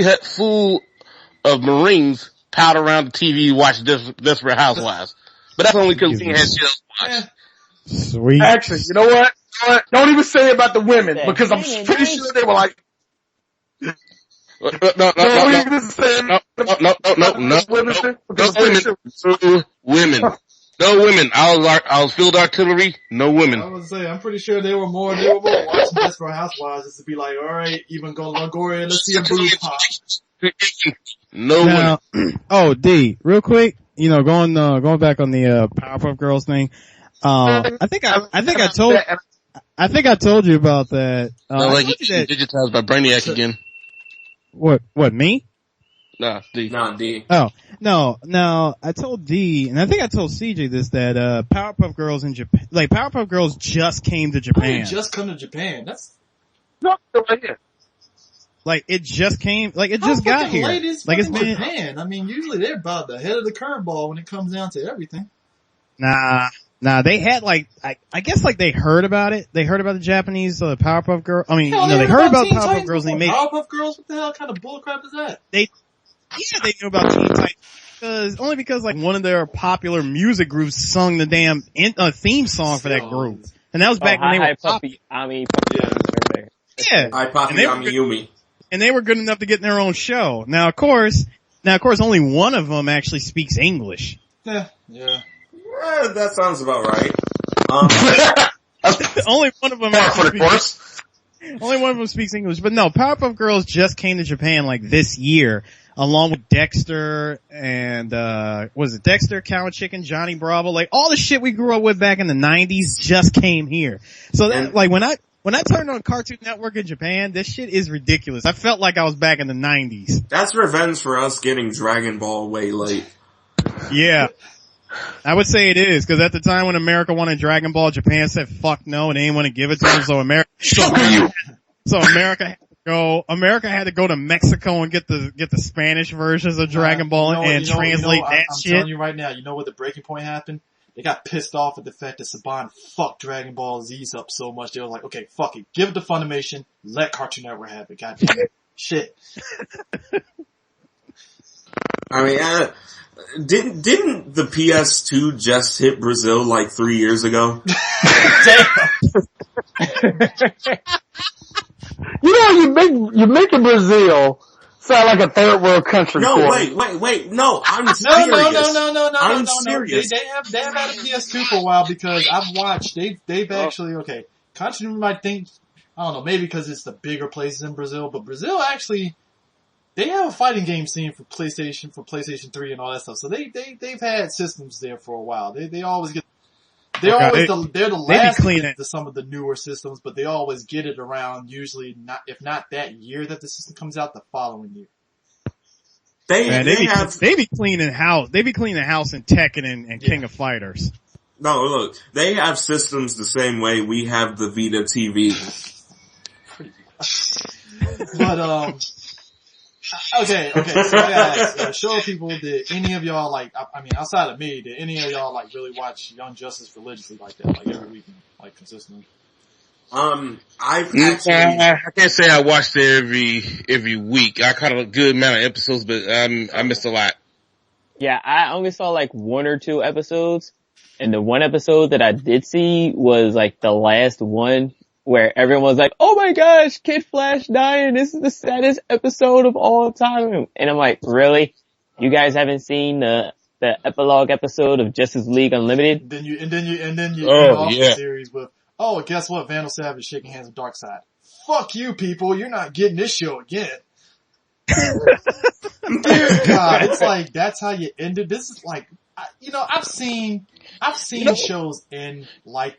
hut full of Marines piled around the TV watching Desperate Housewives. But that's only because we had shit to watch. Sweet. Actually, you know what? Don't even say about the women, because I'm pretty sure they were like, No women. No women. I was field artillery. No women. I was say, I'm pretty sure they were more watching Desperate Housewives just to be like, alright, even go Longoria, let's see a boob pop. No women. Oh, D, real quick, going back on the, Powerpuff Girls thing. I think I told you about that. Like digitized by Brainiac again. What, me? Nah, D. Not D. Oh, no, I told D, and I think I told CJ this, that, Powerpuff Girls in Japan, like, Powerpuff Girls just came to Japan. Just come to Japan. That's no, right here. Like, it just came, like, it just got here. Like, it's been Japan. I mean, usually they're about the head of the curveball when it comes down to everything. Nah, they had like, I guess like they heard about it. They heard about the Japanese, Powerpuff Girls. I mean, they heard about Powerpuff Girls and they made Powerpuff Girls? What the hell kind of bullcrap is that? They knew about Teen Titans because like one of their popular music groups sung the damn theme song for that group. And that was back when they were Puppy, Ami, Yeah. I Puppy Ami Yumi. And they were good enough to get in their own show. Now of course, only one of them actually speaks English. Yeah. That sounds about right. Only one of them only one of them speaks English. But no, Powerpuff Girls just came to Japan like this year, along with Dexter and was it Dexter, Cow and Chicken, Johnny Bravo, like all the shit we grew up with back in the 90s just came here. So that, like when I turned on Cartoon Network in Japan, this shit is ridiculous. I felt like I was back in the 90s. That's revenge for us getting Dragon Ball way late. Yeah. I would say it is, because at the time when America wanted Dragon Ball, Japan said fuck no and they didn't want to give it to them, so America had to go to Mexico and get the Spanish versions of Dragon Ball and translate that shit. I'm telling you right now, you know what the breaking point happened? They got pissed off at the fact that Saban fucked Dragon Ball Z's up so much. They were like, okay, fuck it. Give it to Funimation. Let Cartoon Network have it. Goddamn it. Shit. I mean, didn't the PS2 just hit Brazil like 3 years ago? You know, you're making Brazil sound like a third world country. No, wait. No, I'm serious. No. I'm serious. They have had a PS2 for a while because I've watched, they've actually, okay, Continue might think, I don't know, maybe because it's the bigger places in Brazil, but Brazil actually, they have a fighting game scene for PlayStation 3 and all that stuff. So they've had systems there for a while. They always get, they're the last to get to some of the newer systems, but they always get it around usually if not that year that the system comes out, the following year. They be cleaning house. They be cleaning house in Tekken and King of Fighters. No, look, they have systems the same way we have the Vita TV. But okay. So I gotta ask, show people, did any of y'all like? I mean, outside of me, did any of y'all like really watch Young Justice religiously like that, like every week, like consistently? I can't say I watched it every week. I caught a good amount of episodes, but I missed a lot. Yeah, I only saw like 1 or 2 episodes, and the one episode that I did see was like the last one where everyone was like, "Oh my gosh, Kid Flash dying! This is the saddest episode of all time." And I'm like, "Really? You guys haven't seen the epilogue episode of Justice League Unlimited?" Then you end off the series with, "Oh, guess what? Vandal Savage shaking hands with Darkseid." Fuck you, people! You're not getting this show again. Dear God, it's like that's how you end it. This is like, I've seen shows end like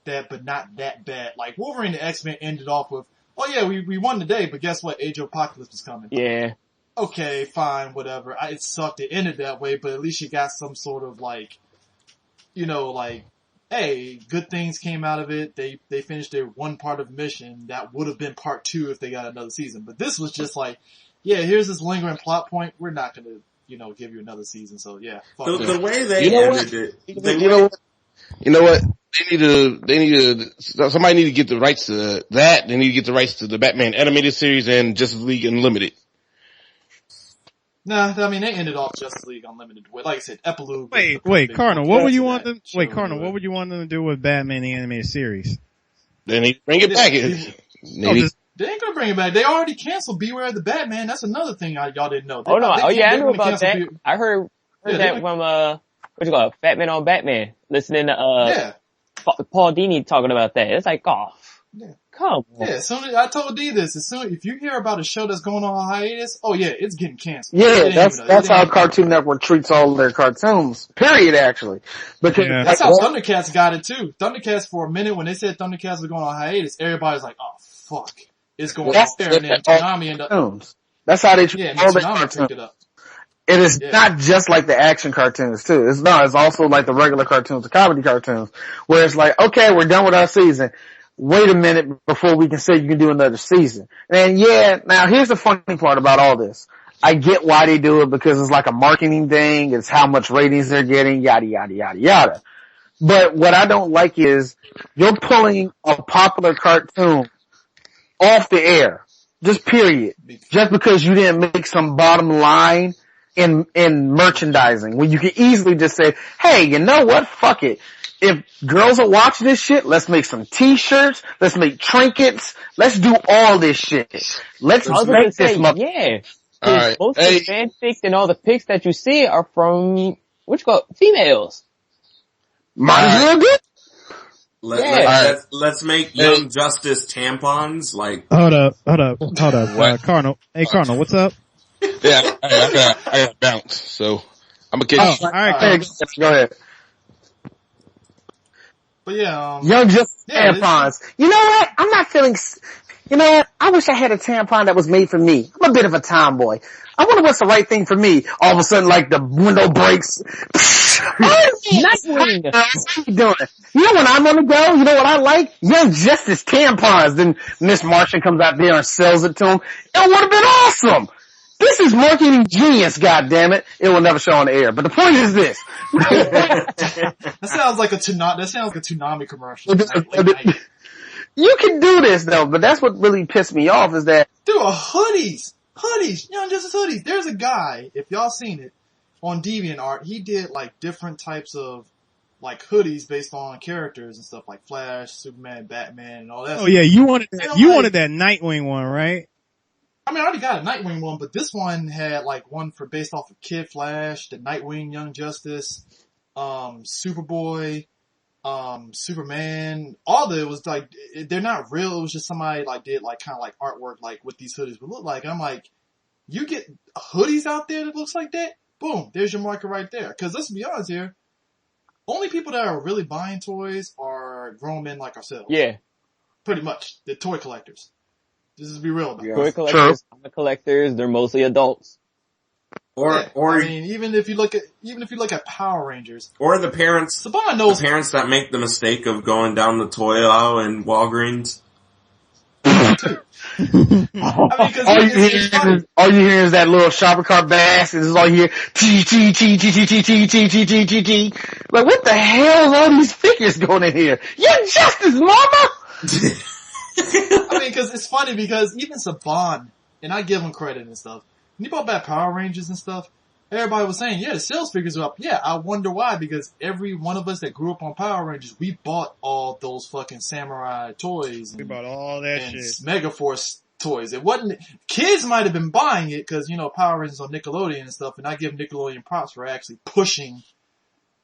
that, but not that bad. Like Wolverine and X-Men ended off with, "Oh yeah, we won today, but guess what? Age of Apocalypse is coming." Yeah. Okay, fine, whatever. It sucked. It ended that way, but at least you got some sort of like, hey, good things came out of it. They finished their one part of mission. That would have been part 2 if they got another season. But this was just like, yeah, here's this lingering plot point. We're not gonna, give you another season. So yeah. The way they ended it. You know what? They need to, somebody need to get the rights to that. They need to get the rights to the Batman animated series and Justice League Unlimited. Nah, I mean, they ended off Justice League Unlimited with, like I said, epilogue. Wait, Cardinal, what would you want them to do with Batman the animated series? They need to bring it back. They ain't gonna bring it back. They already canceled Beware of the Batman. That's another thing y'all didn't know. I knew about that. I heard that from, what you call it, Fatman on Batman. Listening to, Paul Dini talking about that. It's like, come on. Yeah, I told D this. If you hear about a show that's going on hiatus, it's getting canceled. Yeah, that's how Cartoon Network treats all their cartoons. Period, actually. Because that's how Thundercats got it too. Thundercats, for a minute, when they said Thundercats was going on hiatus, everybody was like, "Oh fuck, it's going off there." And then Toonami ended up. That's how they treat all their cartoons. It is not just like the action cartoons too. It's also like the regular cartoons, the comedy cartoons, where it's like, okay, we're done with our season. Wait a minute before we can say you can do another season. And now here's the funny part about all this. I get why they do it because it's like a marketing thing. It's how much ratings they're getting, yada, yada, yada, yada. But what I don't like is you're pulling a popular cartoon off the air. Just period. Just because you didn't make some bottom line in merchandising, when you can easily just say, "Hey, you know what? Fuck it. if girls are watching this shit, let's make some t-shirts, let's make trinkets, let's do all this shit. Let's I was make gonna this say, yeah. All right. Most of Hey, the fanfics and all the pics that you see are from, females. Might as well good. Let's make Young Justice tampons. Like, Hold up. Cardinal. Hey, Cardinal, what's up? yeah, I got bounce. So I'm gonna catch you. All right, Hey, Cardinal. go ahead. But yeah, Young Justice yeah, tampons. You know what? I'm not feeling, you know what? I wish I had a tampon that was made for me. I'm a bit of a tomboy. I wonder what's the right thing for me. All of a sudden, like, the window breaks. Nightwing! What are you doing? You know when I'm on the go? You know what I like? Young Justice tampons. Then Miss Martian comes out there and sells it to him. It would have been awesome. This is marketing genius, goddammit. It will never show on the air. But the point is this. that sounds like a Toonami commercial. You can do this though, but that's what really pissed me off is that. Dude, hoodies, Young Justice hoodies. There's a guy, if y'all seen it, on DeviantArt, he did like different types of like hoodies based on characters and stuff like Flash, Superman, Batman, and all that. Oh yeah, you wanted that Nightwing one, right? I mean, I already got a Nightwing one, but this one had like one for based off of Kid Flash, the Nightwing, Young Justice, Superboy, Superman. All of it was like, they're not real. It was just somebody like did like kind of like artwork like what these hoodies would look like. And I'm like, you get hoodies out there that looks like that? Boom, there's your market right there. Cause let's be honest here, only people that are really buying toys are grown men like ourselves. Yeah. Pretty much. The toy collectors. Just to be real about it. Toy collectors, comic collectors, they're mostly adults. I mean, even if you look at Power Rangers. Or the parents, Saban knows. the parents that make the mistake of going down the toy aisle in Walgreens. I mean, All you hear is that little shopping cart bass, and it's all you hear, T. Like, what the hell is all these figures going in here? Young Justice, mama! I mean, cause it's funny because even Saban, and I give him credit and stuff, when he brought back Power Rangers and stuff, everybody was saying, yeah, the sales figures are up. Yeah, I wonder why, because every one of us that grew up on Power Rangers, we bought all those fucking samurai toys. We bought all that and shit. Megaforce toys. It wasn't, kids might have been buying it cause, you know, Power Rangers on Nickelodeon and stuff, and I give Nickelodeon props for actually pushing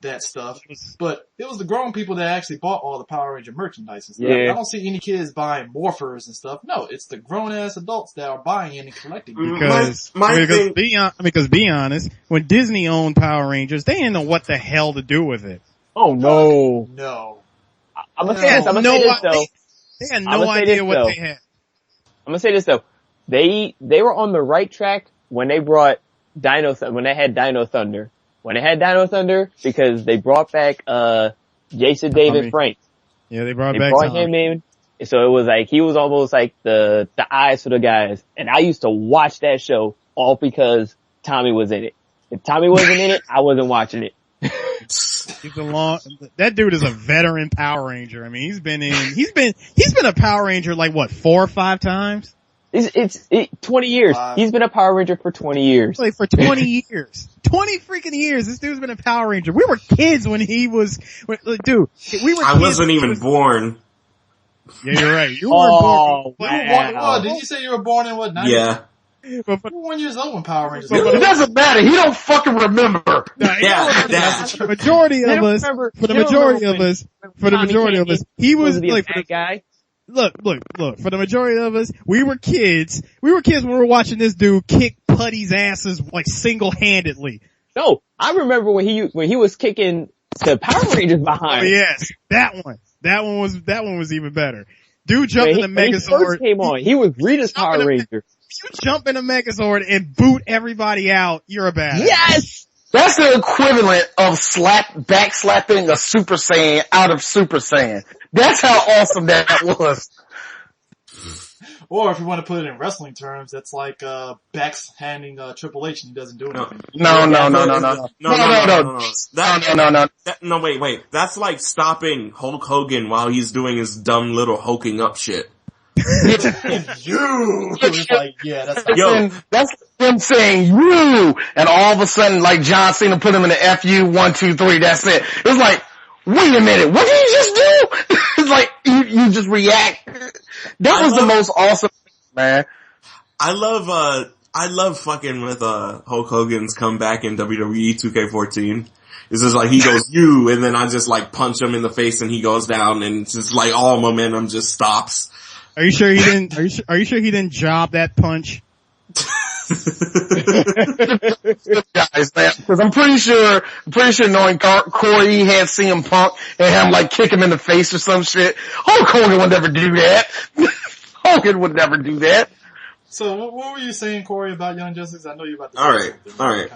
that stuff. But it was the grown people that actually bought all the Power Ranger merchandise and stuff. Yeah. I don't see any kids buying morphers and stuff. No, it's the grown ass adults that are buying it and collecting it. Because be honest, when Disney owned Power Rangers, they didn't know what the hell to do with it. Oh no. No. I'm gonna say this though. They had no idea what they had. I'm gonna say this though. They were on the right track when they brought when they had Dino Thunder. When they had Dino Thunder, because they brought back, Jason David Frank. Yeah, they brought him in. So it was like, he was almost like the eyes for the guys. And I used to watch that show all because Tommy was in it. If Tommy wasn't in it, I wasn't watching it. That dude is a veteran Power Ranger. I mean, he's been a Power Ranger like what, 4 or 5 times? It's 20 years. He's been a Power Ranger for 20 years. Like for 20 years. 20 freaking years. This dude's been a Power Ranger. We were kids when he was, dude, we were I kids wasn't even born. Yeah, you're right. You weren't born. Wow. Did you say you were born in what, 90? Yeah. You were 1 year old when Power Rangers. It doesn't matter. He don't fucking remember. The majority of us, for the majority of us, he was like, bad guy. Look, for the majority of us, we were kids when we were watching this dude kick Putty's asses like single-handedly. No, I remember when he was kicking the Power Rangers behind. Oh yes, that one was even better. Dude jumped in the Megazord. When he first came on, he was Rita's Power Ranger. You jump in a Megazord and boot everybody out, you're a badass. Yes! That's the equivalent of backslapping a Super Saiyan out of Super Saiyan. That's how awesome that was. Or if you want to put it in wrestling terms, that's like backhanding Triple H and he doesn't do anything. No. No, wait. That's like stopping Hulk Hogan while he's doing his dumb little hulking up shit. You! It's like, yeah, that's him saying you, and all of a sudden, like John Cena put him in the FU 1, 2, 3. That's it. It's like, wait a minute, what did you just do? It's like, you just react. That was the most awesome thing, man. I love fucking with, Hulk Hogan's comeback in WWE 2K14. It's just like, he goes, you, and then I just like punch him in the face and he goes down and it's just like all momentum just stops. Are you sure he didn't, are you sure he didn't job that punch? Guys, man, because I'm pretty sure knowing Corey had CM Punk and have him like kick him in the face or some shit. Hulk Hogan would never do that. Hogan would never do that. So what were you saying, Corey, about Young Justice? I know you about to say something. All right.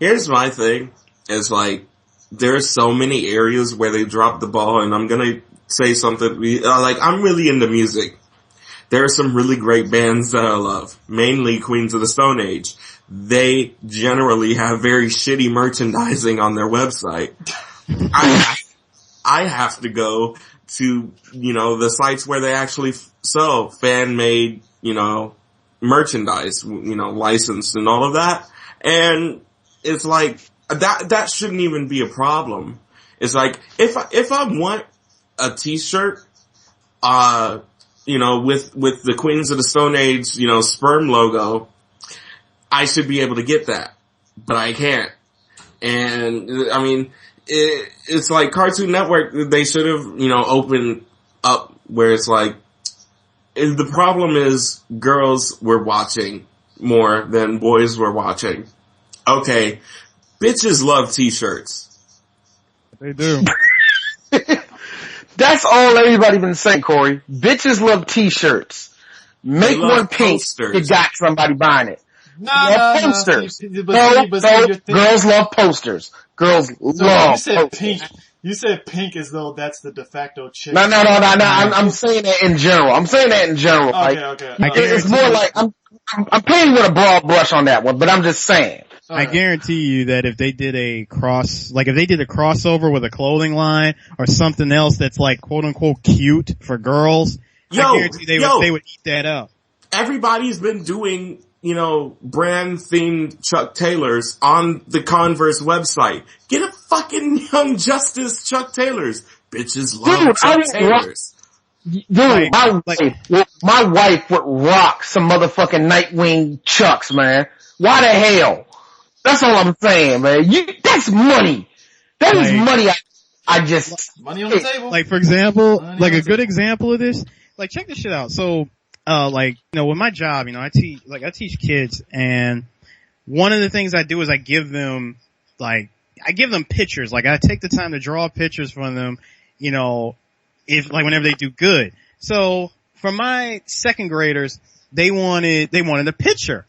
Here's my thing. It's like, there's so many areas where they drop the ball, and I'm gonna say something, like, I'm really into music. There are some really great bands that I love, mainly Queens of the Stone Age. They generally have very shitty merchandising on their website. I have to go to, the sites where they actually sell fan-made, merchandise, licensed and all of that. And it's like, that shouldn't even be a problem. It's like, if I want a t-shirt, with the Queens of the Stone Age, sperm logo, I should be able to get that. But I can't. And, I mean, it's like Cartoon Network, they should have, opened up where it's like, the problem is girls were watching more than boys were watching. Okay, bitches love t-shirts. They do. That's all everybody been saying, Corey. Bitches love t-shirts. Make one pink, posters. You got somebody buying it. No, posters. No, girls love posters. Girls love posters. Pink. You said pink as though that's the de facto chick. No. I'm saying that in general. Okay. It's more like, I'm painting with a broad brush on that one, but I'm just saying. I guarantee you that if they did a crossover with a clothing line or something else that's like quote unquote cute for girls, I guarantee they would eat that up. Everybody's been doing, brand themed Chuck Taylors on the Converse website. Get a fucking Young Justice Chuck Taylors. Bitches love Chuck Taylors. Dude, my wife would rock some motherfucking Nightwing Chucks, man. Why the hell? That's all I'm saying, man. That's money. That is money. I just money on the table. Like, for example, like a good example of this. Like, check this shit out. So, with my job, I teach kids, and one of the things I do is I give them pictures. Like, I take the time to draw pictures for them, whenever they do good. So, for my second graders, they wanted a picture.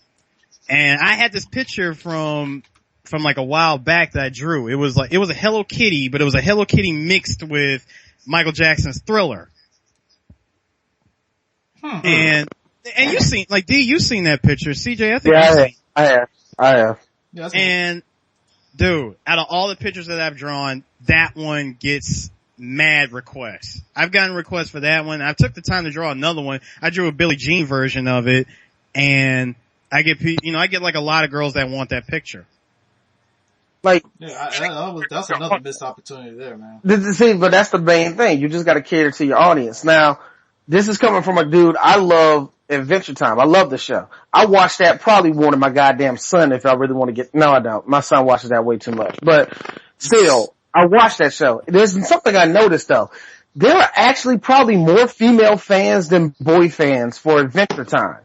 And I had this picture from like a while back that I drew. It was a Hello Kitty, but it was a Hello Kitty mixed with Michael Jackson's Thriller. And you've seen, like, D, you've seen that picture. CJ, I think you've seen. I have. Yeah, and dude, out of all the pictures that I've drawn, that one gets mad requests. I've gotten requests for that one. I took the time to draw another one. I drew a Billie Jean version of it, and I get like a lot of girls that want that picture. Like, that's another missed opportunity there, man. But that's the main thing. You just gotta cater to your audience. Now, this is coming from a dude, I love Adventure Time. I love the show. I watch that probably more than my goddamn son if I really want to get, no I don't. My son watches that way too much. But still, I watch that show. There's something I noticed though. There are actually probably more female fans than boy fans for Adventure Time.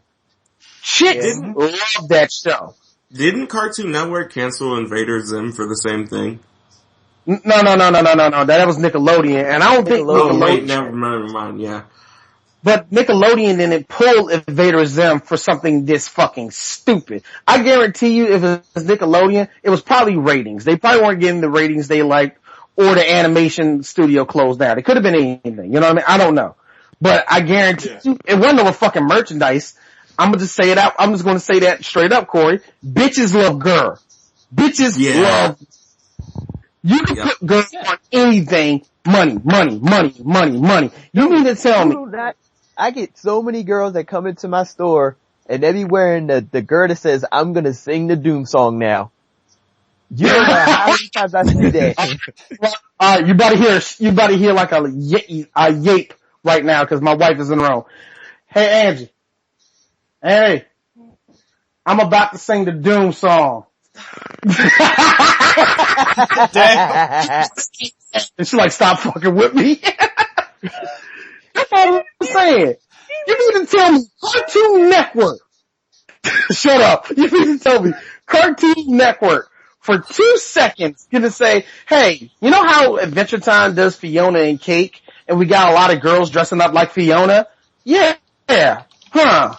Chicks love that show. Didn't Cartoon Network cancel Invader Zim for the same thing? No. That was Nickelodeon, and I don't think Nickelodeon. Wait, never mind. Yeah. But Nickelodeon didn't pull Invader Zim for something this fucking stupid. I guarantee you, if it was Nickelodeon, it was probably ratings. They probably weren't getting the ratings they liked, or the animation studio closed down. It could have been anything. You know what I mean? I don't know, but I guarantee you, it wasn't no fucking merchandise. I'm gonna just say it out. I'm just gonna say that straight up, Corey. Bitches love girl. Bitches love. You can put girl on anything. Money. You mean to tell me? I get so many girls that come into my store and they be wearing the girl that says, "I'm gonna sing the Doom song now." You don't know how many times I see that. You better hear like a yape right now because my wife is in the room. Hey, Angie. Hey. I'm about to sing the Doom song. Damn. And she's like, stop fucking with me. That's all I'm saying. You need to tell me Cartoon Network. Shut up. You need to tell me Cartoon Network for 2 seconds gonna say, hey, you know how Adventure Time does Fiona and Cake and we got a lot of girls dressing up like Fiona? Yeah. Huh.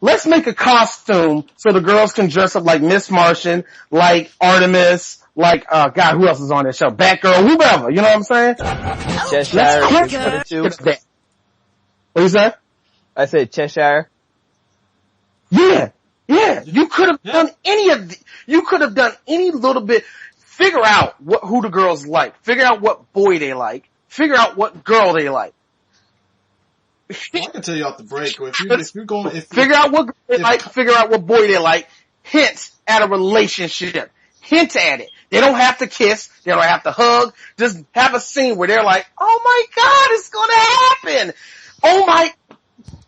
Let's make a costume so the girls can dress up like Miss Martian, like Artemis, like, God, who else is on that show? Batgirl, whoever, you know what I'm saying? Cheshire. What you say? I said Cheshire. Yeah. You could have done you could have done any little bit. Figure out who the girls like. Figure out what boy they like. Figure out what girl they like. I can tell you off the break. Figure out what girl they like. Figure out what boy they like. Hint at a relationship. Hint at it. They don't have to kiss. They don't have to hug. Just have a scene where they're like, oh my God, it's gonna happen. Oh my,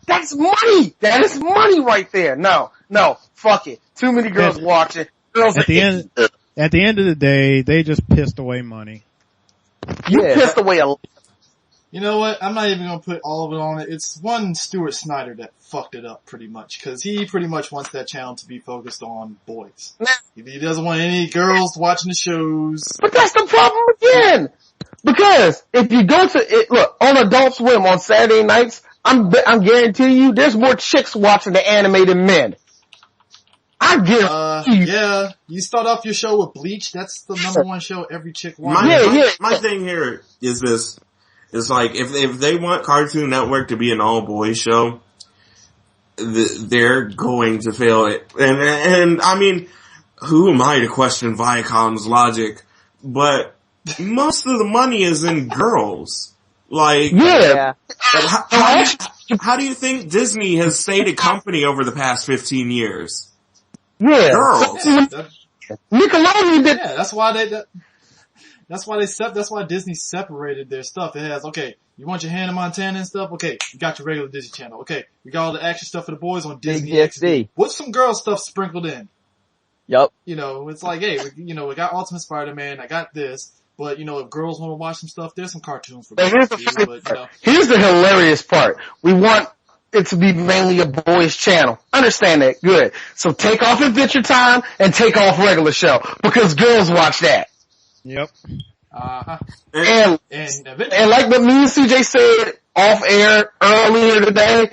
that's money. That is money right there. No, fuck it. Too many girls watching. Girls at the end of the day, they just pissed away money. Pissed away a lot. You know what? I'm not even gonna put all of it on it. It's one Stuart Snyder that fucked it up pretty much, cause he pretty much wants that channel to be focused on boys. He doesn't want any girls watching the shows. But that's the problem again. Because if you go to it, look, on Adult Swim on Saturday nights, I'm guaranteeing you there's more chicks watching the anime than men. I guarantee you. Yeah. You start off your show with Bleach, that's the number one show every chick watches. My thing here is this. It's like, if they want Cartoon Network to be an all-boys show, they're going to fail it. And I mean, who am I to question Viacom's logic? But most of the money is in girls. Like, how do you think Disney has stayed a company over the past 15 years? Yeah. Girls. Nickelodeon did. Yeah, that's why Disney separated their stuff. It has, okay, you want your Hannah Montana and stuff? Okay, you got your regular Disney Channel. Okay, we got all the action stuff for the boys on Disney XD. With some girl stuff sprinkled in. Yup. You know, it's like, hey, we got Ultimate Spider-Man, I got this, but if girls want to watch some stuff, there's some cartoons for girls too, but, Here's the hilarious part. We want it to be mainly a boys channel. Understand that. Good. So take off Adventure Time and take off regular show because girls watch that. Yep. And like what me and CJ said off air earlier today,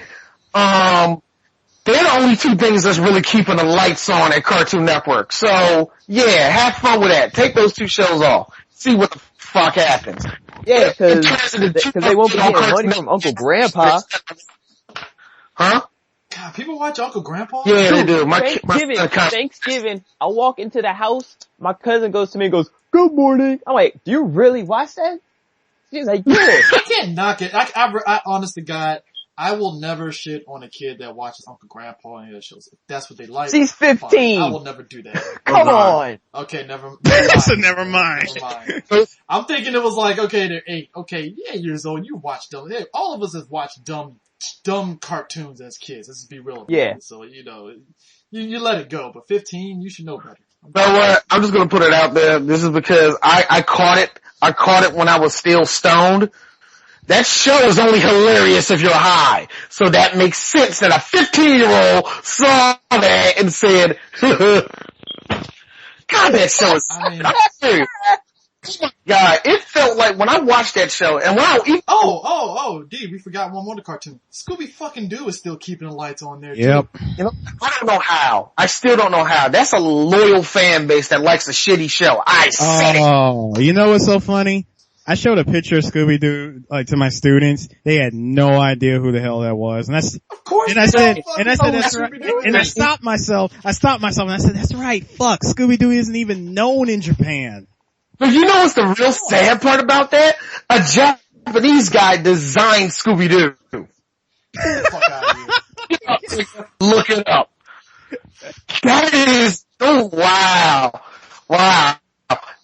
they're the only two things that's really keeping the lights on at Cartoon Network. So yeah, have fun with that. Take those two shows off. See what the fuck happens. Yeah, cause they won't be getting money from Uncle Grandpa. Huh? God, people watch Uncle Grandpa? Yeah, they do. Thanksgiving, I walk into the house, my cousin goes to me and goes, good morning. I'm like, do you really watch that? She's like, yeah. I can't knock it. I honest to God, I will never shit on a kid that watches Uncle Grandpa and other shows. If that's what they like. She's 15. Fine. I will never do that. Come on. Okay, never mind. I'm thinking it was like, okay, they're 8. Okay, 8 years old. You watch dumb. Hey, all of us have watched dumb cartoons as kids. Let's just be real about it. So, you let it go. But 15, you should know better. So what? I'm just gonna put it out there. This is because I caught it. I caught it when I was still stoned. That show is only hilarious if you're high. So that makes sense that a 15-year-old saw that and said, God, that show is hilarious. Oh my God, it felt like when I watched that show, and when D, we forgot one more cartoon. Scooby fucking Doo is still keeping the lights on there too. I don't know how. I still don't know how. That's a loyal fan base that likes a shitty show. I said it. Oh, you know what's so funny? I showed a picture of Scooby-Doo, to my students. They had no idea who the hell that was. And I said, that's right. And I stopped myself and I said, that's right. Fuck. Scooby-Doo isn't even known in Japan. But you know what's the real sad part about that? A Japanese guy designed Scooby-Doo. Fuck out of here. Look it up. That is, wow.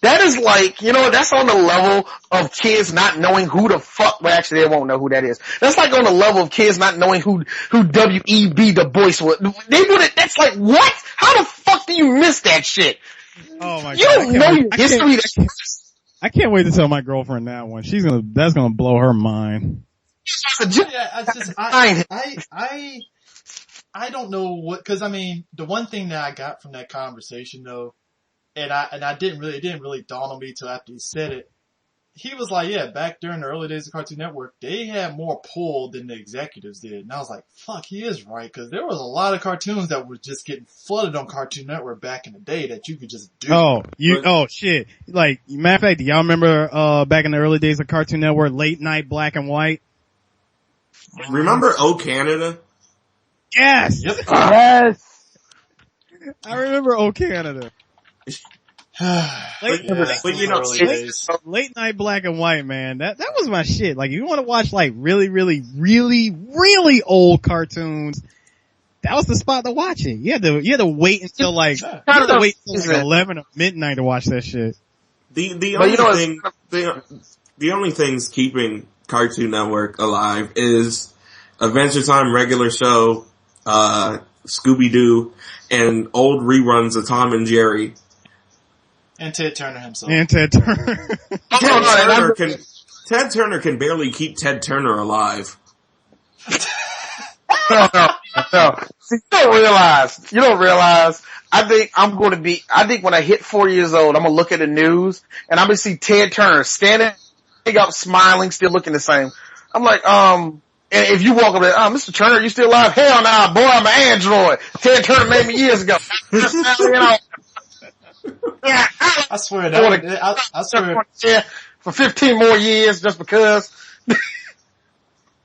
That is like, you know, that's on the level of kids not knowing who the fuck, well actually they won't know who that is. That's like on the level of kids not knowing who W.E.B. Du Bois was. They would it, that's like, what? How the fuck do you miss that shit? Oh my You god. don't know your history. I can't wait to tell my girlfriend that one. That's gonna blow her mind. Yeah, I don't know what, cause I mean, the one thing that I got from that conversation though, and it didn't really dawn on me till after he said it. He was like, yeah, back during the early days of Cartoon Network, they had more pull than the executives did. And I was like, fuck, he is right, cause there was a lot of cartoons that were just getting flooded on Cartoon Network back in the day that you could just do. Oh shit. Like, matter of fact, do y'all remember, back in the early days of Cartoon Network, late night black and white? Remember O Canada? Yes! Yep. Yes. I remember O Canada. Late Night black and white, man. That was my shit. Like, if you want to watch like really, really, really, really old cartoons, that was the spot to watch it. You had to wait until like 11 or midnight to watch that shit. The only things keeping Cartoon Network alive is Adventure Time regular show, Scooby-Doo, and old reruns of Tom and Jerry. And Ted Turner himself. Ted Turner can barely keep Ted Turner alive. No. See, you don't realize, I think when I hit 4 years old, I'm gonna look at the news, and I'm gonna see Ted Turner standing up, smiling, still looking the same. I'm like, and if you walk up there, Mr. Turner, you still alive? Hell nah, boy, I'm an android. Ted Turner made me years ago. You know, yeah, I swear that I swear for 15 more years just because.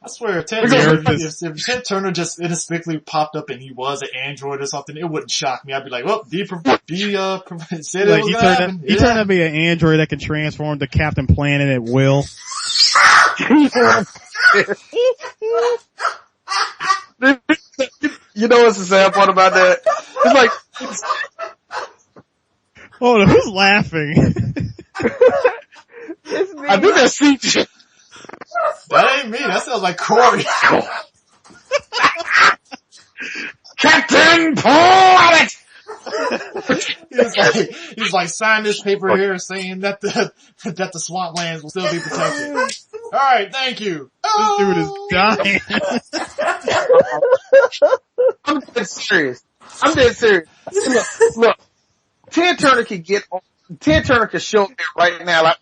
I swear if Ted Turner just inexplicably popped up and he was an android or something, it wouldn't shock me. I'd be like, well, said it like, was gonna happen. He turned out to be an android that can transform to Captain Planet at will. You know what's the sad part about that? It's like, hold on, who's laughing? I do that CJ. That ain't me. That sounds like Corey. Captain Planet! he's like, sign this paper here saying that the swamplands will still be protected. Alright, thank you. This dude is dying. I'm dead serious. Look. Ted Turner can show up there right now like,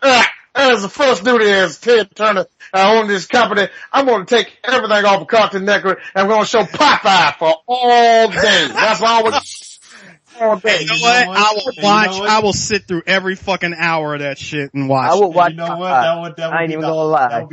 as the first duty as Ted Turner, I own this company. I'm going to take everything off of Cartoon Network and I'm going to show Popeye for all day. That's all all day. You know what? I will sit through every fucking hour of that shit and watch. I will watch. You know what? I ain't even gonna lie.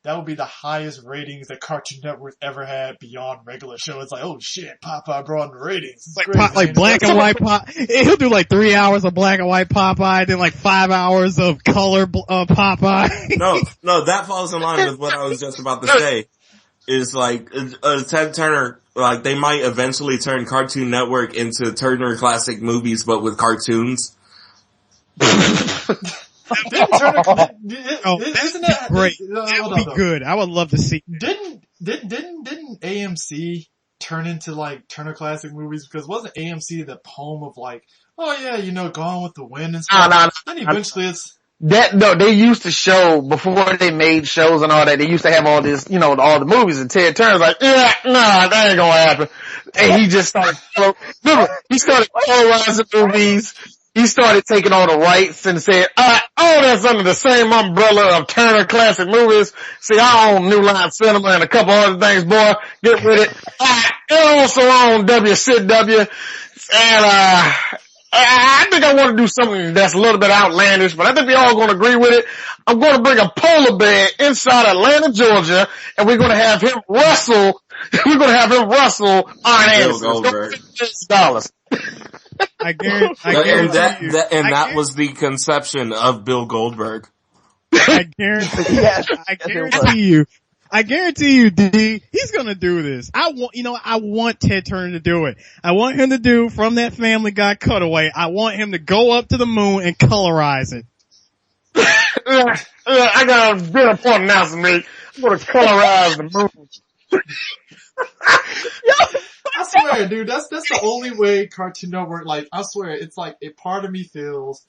That would be the highest ratings that Cartoon Network ever had beyond regular show. It's like, oh shit, Popeye brought in the ratings. It's like black and white he'll do like 3 hours of black and white Popeye, then like 5 hours of color Popeye. No, that falls in line with what I was just about to say. Is like, Ted Turner, like they might eventually turn Cartoon Network into Turner Classic Movies, but with cartoons. Didn't Turner, isn't that great? That would be good. I would love to see. Didn't AMC turn into like Turner Classic Movies? Because wasn't AMC the home of like, oh yeah, Gone with the Wind and stuff? No. And eventually it's... they used to show, before they made shows and all that, they used to have all this, all the movies, and Ted Turner's like, that ain't gonna happen. And he just started, polarizing movies. He started taking all the rights and said, that's under the same umbrella of Turner Classic Movies. See, I own New Line Cinema and a couple other things, boy. Get with it. I also own WCW. And, I think I want to do something that's a little bit outlandish, but I think we all going to agree with it. I'm going to bring a polar bear inside Atlanta, Georgia, and we're going to have him wrestle. Iron Anderson. $50,000. I guarantee that was the conception of Bill Goldberg. I guarantee you, I guarantee you, D, he's gonna do this. I want Ted Turner to do it. I want him to do from that Family Guy cutaway. I want him to go up to the moon and colorize it. I got a bit of point announcement, mate. I'm gonna colorize the moon. I swear, dude, that's the only way Cartoon Network, like, I swear, it's like, a part of me feels,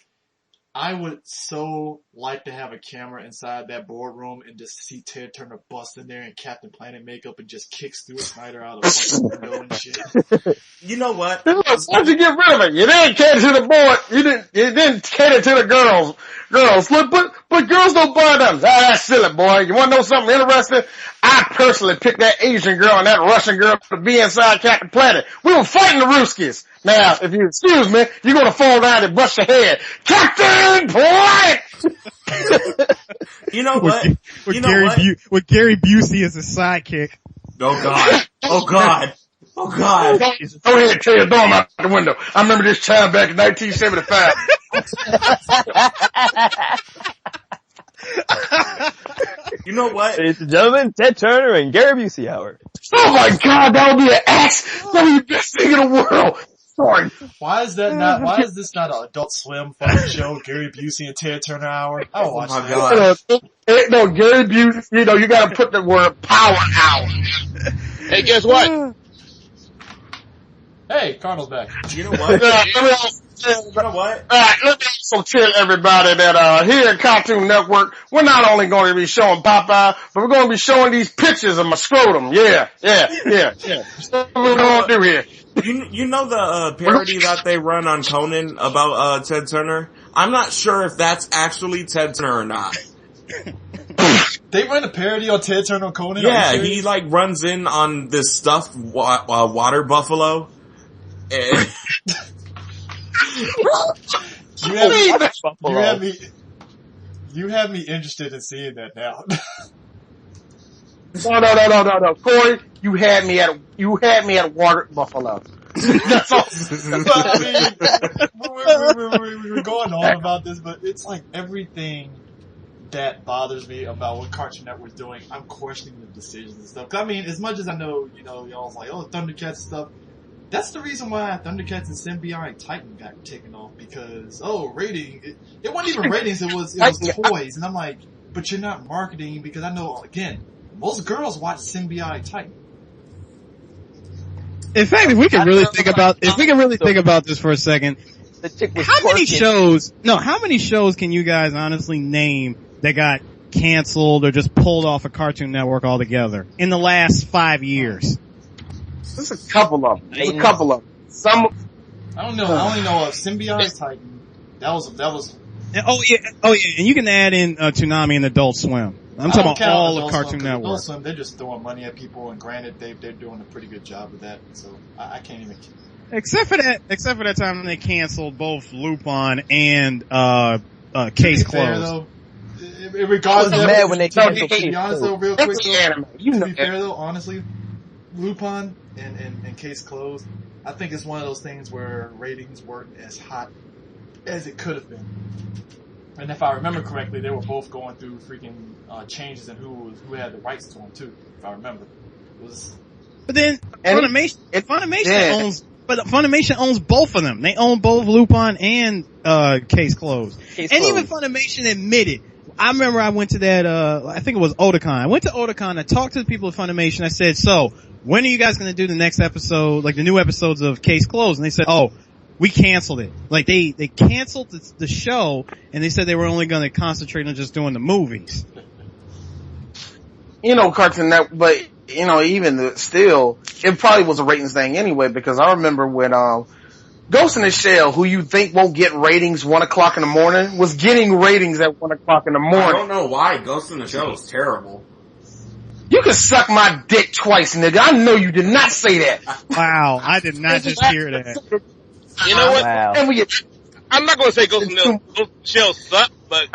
I would so like to have a camera inside that boardroom and just see Ted Turner bust in there in Captain Planet makeup and just kick Stuart Snyder out of fucking window and shit. You know what? Why'd you get rid of it? You didn't cater to the boy. You didn't cater to the girls. But girls don't buy them. That's silly, boy. You wanna know something interesting? I personally picked that Asian girl and that Russian girl to be inside Captain Planet. We were fighting the Ruskies. Now, if you excuse me, you're gonna fall down and bust your head. Captain Planet! You know what? With Gary Busey as a sidekick. Oh God. Oh God. Oh God. Go ahead and tear your dome out the window. I remember this time back in 1975. You know what? Ladies and gentlemen, Ted Turner and Gary Busey Howard. Oh my God, that would be an axe. That would be the best thing in the world. Sorry. Why is this not an Adult Swim fucking show, Gary Busey and Ted Turner Hour? I'll watch that. God. No, Gary Busey, you gotta put the word power hour. Hey, guess what? Hey, Cardinals back. You know what? You know what? Let me also tell everybody that here at Cartoon Network, we're not only going to be showing Popeye, but we're going to be showing these pictures of my scrotum. Yeah. That's what we're going to do here. You know the parody that they run on Conan about Ted Turner? I'm not sure if that's actually Ted Turner or not. They run a parody on Ted Turner on Conan? Yeah, he like runs in on this stuffed water buffalo. And You have me interested in seeing that now. No. Corey, you had me at water buffalo. That's all. But, I mean, we were going on about this, but it's like everything that bothers me about what Cartoon Network's doing, I'm questioning the decisions and stuff. 'Cause I mean, as much as I know, y'all's like, oh, Thundercats and stuff, that's the reason why Thundercats and Symbiotic Titan got taken off, because, rating, it wasn't even ratings, it was toys, and I'm like, but you're not marketing, because I know, again, most girls watch Symbiotic Titan. In fact, if we can really think about this for a second, how many shows can you guys honestly name that got canceled or just pulled off of Cartoon Network altogether in the last 5 years? There's a couple of them. Some. I don't know. I only know of Symbiotic Titan. That was. Oh yeah. And you can add in Toonami and Adult Swim. I'm talking about all of Cartoon Network. Adult Swim, they're just throwing money at people, and granted, they're doing a pretty good job with that. So I can't even. Except for that time when they canceled both Lupin and Case Closed. Regardless of mad when they to be honest though, real quick though, to be fair though, honestly, Lupin and Case Closed, I think it's one of those things where ratings weren't as hot as it could have been. And if I remember correctly, they were both going through freaking changes in who had the rights to them too. If I remember, it was. But then Funimation owns both of them. They own both Lupin and Case Closed. Even Funimation admitted. I remember I went to that, I think it was Otakon. I went to Otakon, I talked to the people at Funimation, I said, so, when are you guys gonna do the next episode, like the new episodes of Case Closed? And they said, oh, we canceled it. Like they canceled the show, and they said they were only gonna concentrate on just doing the movies. Cartoon Network, but, even still, it probably was a ratings thing anyway, because I remember when, Ghost in the Shell, who you think won't get ratings 1 o'clock in the morning, was getting ratings at 1 o'clock in the morning. I don't know why. Ghost in the Shell is terrible. You can suck my dick twice, nigga. I know you did not say that. Wow, I did not just hear that. You know what? Wow. I'm not going to say Ghost in the Shell sucked, but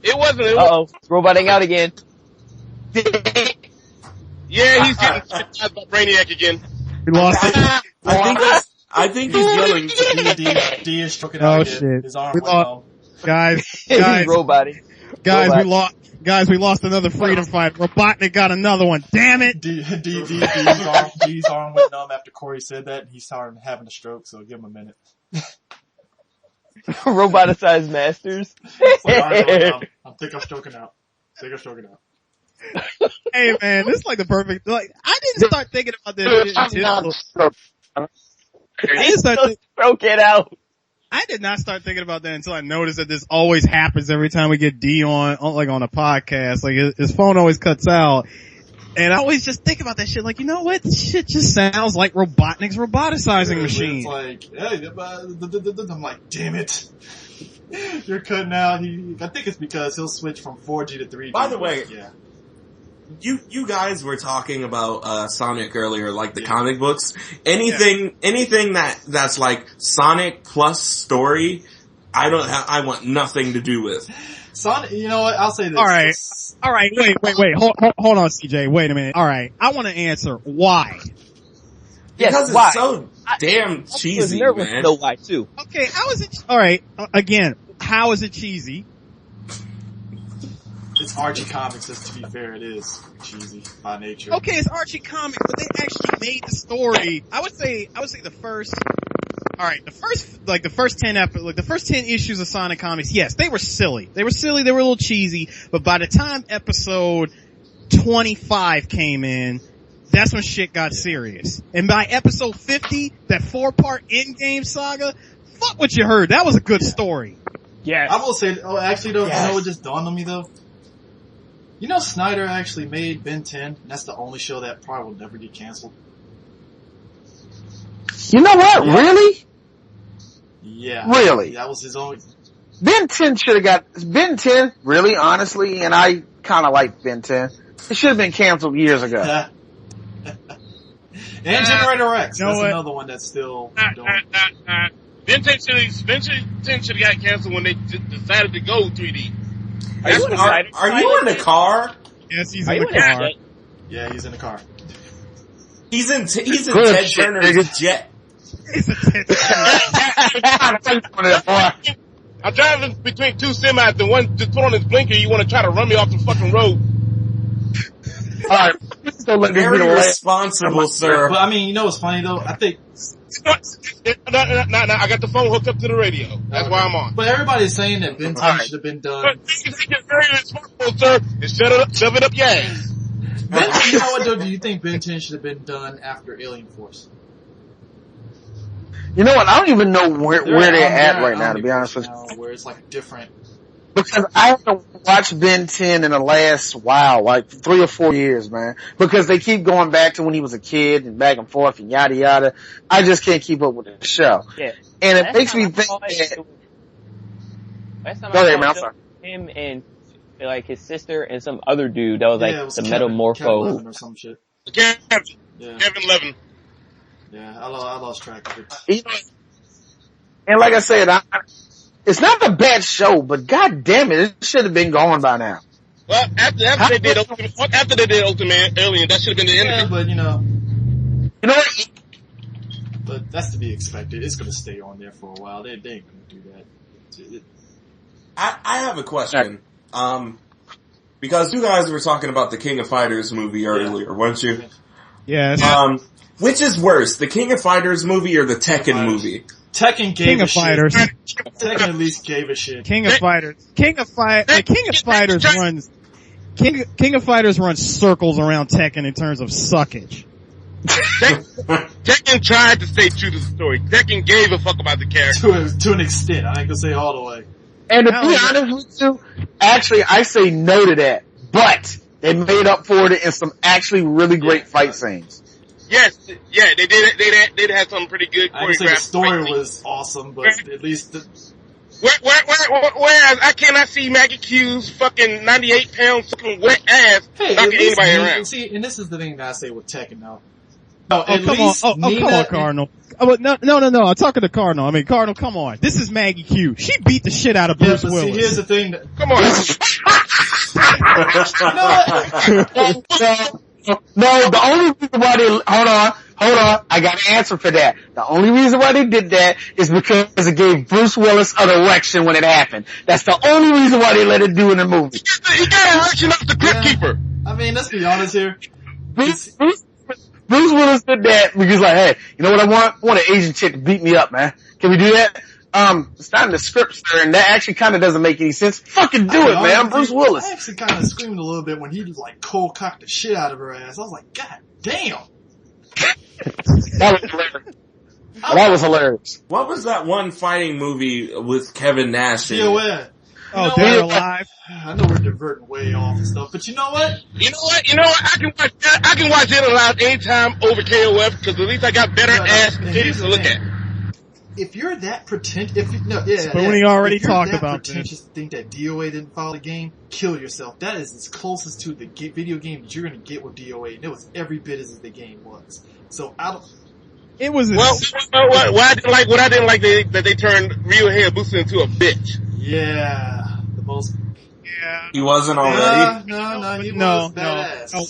it wasn't. Uh-oh. Roboting out again. Yeah, he's getting shit by Brainiac again. We lost it. I think he's yelling. D is stroking out shit. his arm. We lost. Guys. Roboting. Guys, Guys, we lost another freedom fight. Robotnik got another one. Damn it! D's arm went numb after Corey said that, and he started having a stroke, so give him a minute. Roboticized masters. I think I'm stroking out. Hey man, this is like the perfect, like, I didn't start thinking about this until, Stroke it out. I did not start thinking about that until I noticed that this always happens every time we get D on a podcast. Like his phone always cuts out. And I always just think about that shit like, you know what? This shit just sounds like Robotnik's roboticizing machine. It's like, hey, I'm like, damn it. You're cutting out. I think it's because he'll switch from 4G to 3G. By the way, yeah. You guys were talking about Sonic earlier, like the comic books. Anything that's like Sonic plus story, I want nothing to do with. Sonic, you know what? I'll say this. All right. Wait. Hold on, CJ. Wait a minute. All right. I want to answer why. Because why? It's so damn cheesy, I man. know why too. Okay, how is it? All right. Again, how is it cheesy? It's Archie Comics, to be fair, it is cheesy by nature. Okay, it's Archie Comics, but they actually made the story. I would say the first 10 issues of Sonic Comics, yes, they were silly. They were a little cheesy, but by the time episode 25 came in, that's when shit got serious. And by episode 50, that 4-part in-game saga, fuck what you heard. That was a good story. Yeah. I will say, actually though, you know what just dawned on me though? You know Snyder actually made Ben 10, and that's the only show that probably will never get canceled. You know what? Yeah. Really? Yeah. Really? That was his only... Ben 10 should have got, Ben 10, really, honestly, and I kinda like Ben 10. It should have been canceled years ago. And Generator X. You know That's what? another one that's still doing. Ben 10 should have got canceled when they decided to go 3D. Are you in the car? Yes, he's in the car. Yeah, he's in the car. He's in Good Ted shit, Turner's nigga. jet. I'm driving between two semis, the one just put on his blinker, you want to try to run me off the fucking road. Alright, so let me Very get away. responsible, sir. But I mean, you know what's funny though? I think... No, I got the phone hooked up to the radio. That's why I'm on. But everybody's saying that Ben 10 should have been done. But you're very responsible, sir, and shove it up your ass. Ben 10, you know what though? Do you think Ben 10 should have been done after Alien Force? You know what? I don't even know where they're at right now, to be honest with you. Where it's like a different... Because I haven't watched Ben 10 in the last, like 3 or 4 years, man. Because they keep going back to when he was a kid and back and forth and yada yada. I just can't keep up with the show. Yeah. And it makes me think that... Go ahead, man, I'm sorry. Him and like his sister and some other dude that was like was the Kevin Metamorpho. or some shit. Kevin Levin. Yeah, I lost track of it. And like I said, it's not a bad show, but god damn it should have been gone by now. Well, after they did Ultimate Alien, that should have been the end of it. But You know what? But that's to be expected. It's gonna stay on there for a while. They ain't gonna do that. I have a question. Because you guys were talking about the King of Fighters movie earlier, weren't you? Yes. Which is worse, the King of Fighters movie or the Tekken movie? Tekken gave King a of shit. Fighters. Tekken at least gave a shit. King of Fighters runs circles around Tekken in terms of suckage. Tekken tried to stay true to the story. Tekken gave a fuck about the character. To an extent. I ain't gonna say all the way. And to be honest with you, actually I say no to that. But they made up for it in some actually really great fight scenes. Yes, yeah, they did have some pretty good I can say the choreographed story fight was awesome, but at least whereas I cannot see Maggie Q's fucking 98-pound fucking wet ass hey, at knocking least anybody around. see, and this is the thing that I say with Tekken though. No, Come on, Cardinal. No, I'm talking to Cardinal. I mean, Cardinal, come on. This is Maggie Q. She beat the shit out of Bruce but Willis. see, here's the thing. Come on. No, the only reason why Hold on, I got an answer for that. The only reason why they did that is because it gave Bruce Willis an erection when it happened. That's the only reason why they let it do in the movie. He got an erection off the Crypt Keeper. I mean, let's be honest here. Bruce Willis did that because like, hey, you know what I want? I want an Asian chick to beat me up, man. Can we do that? It's not in the script, sir, and that actually kind of doesn't make any sense. Fucking do it, man. I'm Bruce Willis. I actually kind of screamed a little bit when he like cold cocked the shit out of her ass. I was like, God damn. That was hilarious. That was hilarious. What was that one fighting movie with Kevin Nash in it? DOA. Oh, They're Alive. I know we're diverting way off and stuff, but you know what? You know what? I can watch It Alive anytime over KOF because at least I got better ass and titties to look at. If you're that pretentious, Spoonie already talked about this. Pretentious to think that DOA didn't follow the game, kill yourself. That is as closest to the video game that you're going to get with DOA, and it was every bit as the game was. So I don't. It was. What I didn't like that they turned Ryu Hayabusa into a bitch. Yeah, the most. Yeah. He wasn't already. No, badass. No,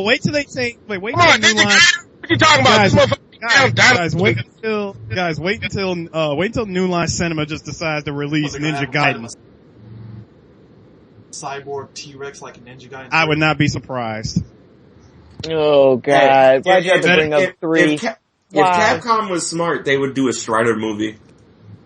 wait till they say. Wait Come on, till New Line. What you talking about? Guys, This motherfucker wait until New Line Cinema just decides to release Ninja Gaiden. Cyborg T-Rex like a Ninja Gaiden. I would not be surprised. Oh God! Why'd you have to bring up 3? If Capcom was smart, they would do a Strider movie.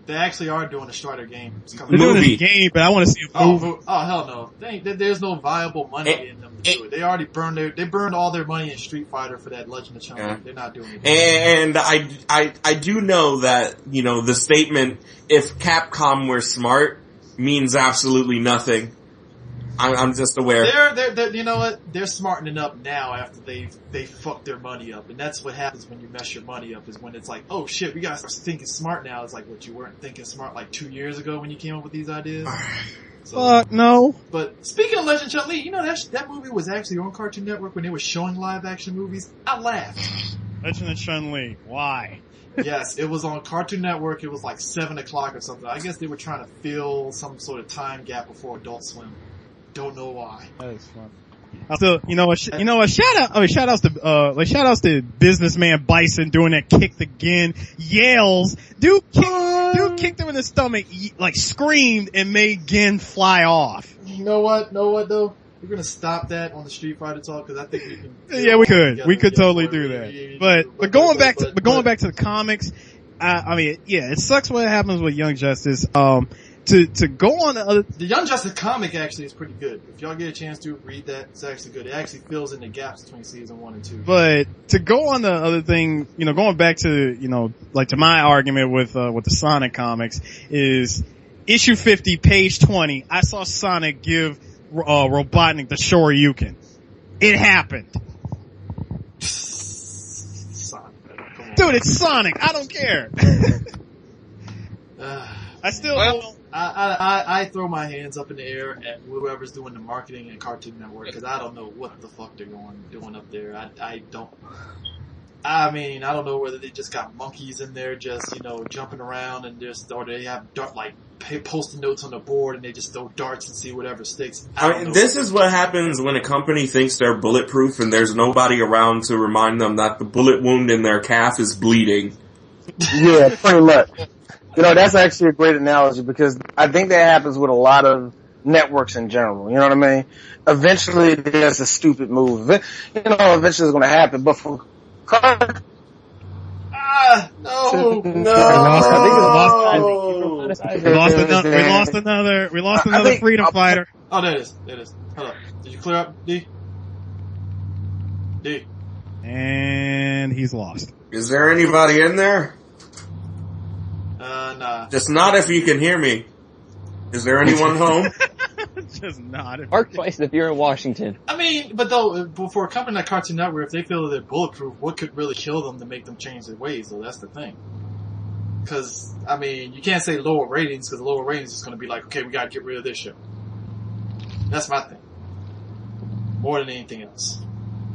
They actually are doing a Strider game. It's They're coming. doing this game, but I want to see a movie. Oh hell no! There's no viable money in them to do it. They already burned all their money in Street Fighter for that Legend of Chun. Yeah. They're not doing it. And I do know that, the statement, if Capcom were smart, means absolutely nothing. I'm just aware. They're you know what? They're smartening up now after they fucked their money up. And that's what happens when you mess your money up, is when it's like, oh shit, we gotta start thinking smart now. It's like, what, you weren't thinking smart like 2 years ago when you came up with these ideas? So, no. But speaking of Legend of Chun-Li, that movie was actually on Cartoon Network when they were showing live action movies. I laughed. Legend of Chun-Li. Why? Yes, it was on Cartoon Network. It was like 7 o'clock or something. I guess they were trying to fill some sort of time gap before Adult Swim. Don't know why. That is fun. So, shout outs to businessman Bison doing that kicked again, yells, dude kicked him in the stomach, like screamed and made Gin fly off. You know what though? We're gonna stop that on the Street Fighter talk because I think we can. Yeah, we could totally do that. But going back to the comics, it sucks what happens with Young Justice. To go on the Young Justice comic actually is pretty good. If y'all get a chance to read that, it's actually good. It actually fills in the gaps between season 1 and 2. But to go on the other thing, going back to, to my argument with the Sonic comics is issue 50, page 20. I saw Sonic give, Robotnik the Shoryuken. It happened. Sonic. Come on. Dude, it's Sonic. I don't care. I still, I throw my hands up in the air at whoever's doing the marketing at Cartoon Network because I don't know what the fuck they're doing up there. I don't know whether they just got monkeys in there just, jumping around and or they have post-it notes on the board and they just throw darts and see whatever sticks. This is what happens when a company thinks they're bulletproof and there's nobody around to remind them that the bullet wound in their calf is bleeding. Yeah, pretty much. That's actually a great analogy because I think that happens with a lot of networks in general. You know what I mean? Eventually, there's a stupid move. Eventually it's going to happen. But for no. We lost another freedom fighter. Oh, there it is. Hold up. Did you clear up, D? And he's lost. Is there anybody in there? Nah. Just not if you can hear me. Is there anyone home? Just not. Mark twice if you're in Washington. But for a company like Cartoon Network, if they feel that they're bulletproof, what could really kill them to make them change their ways, though? That's the thing. Because, you can't say lower ratings, because lower ratings is going to be like, okay, we got to get rid of this show. That's my thing. More than anything else.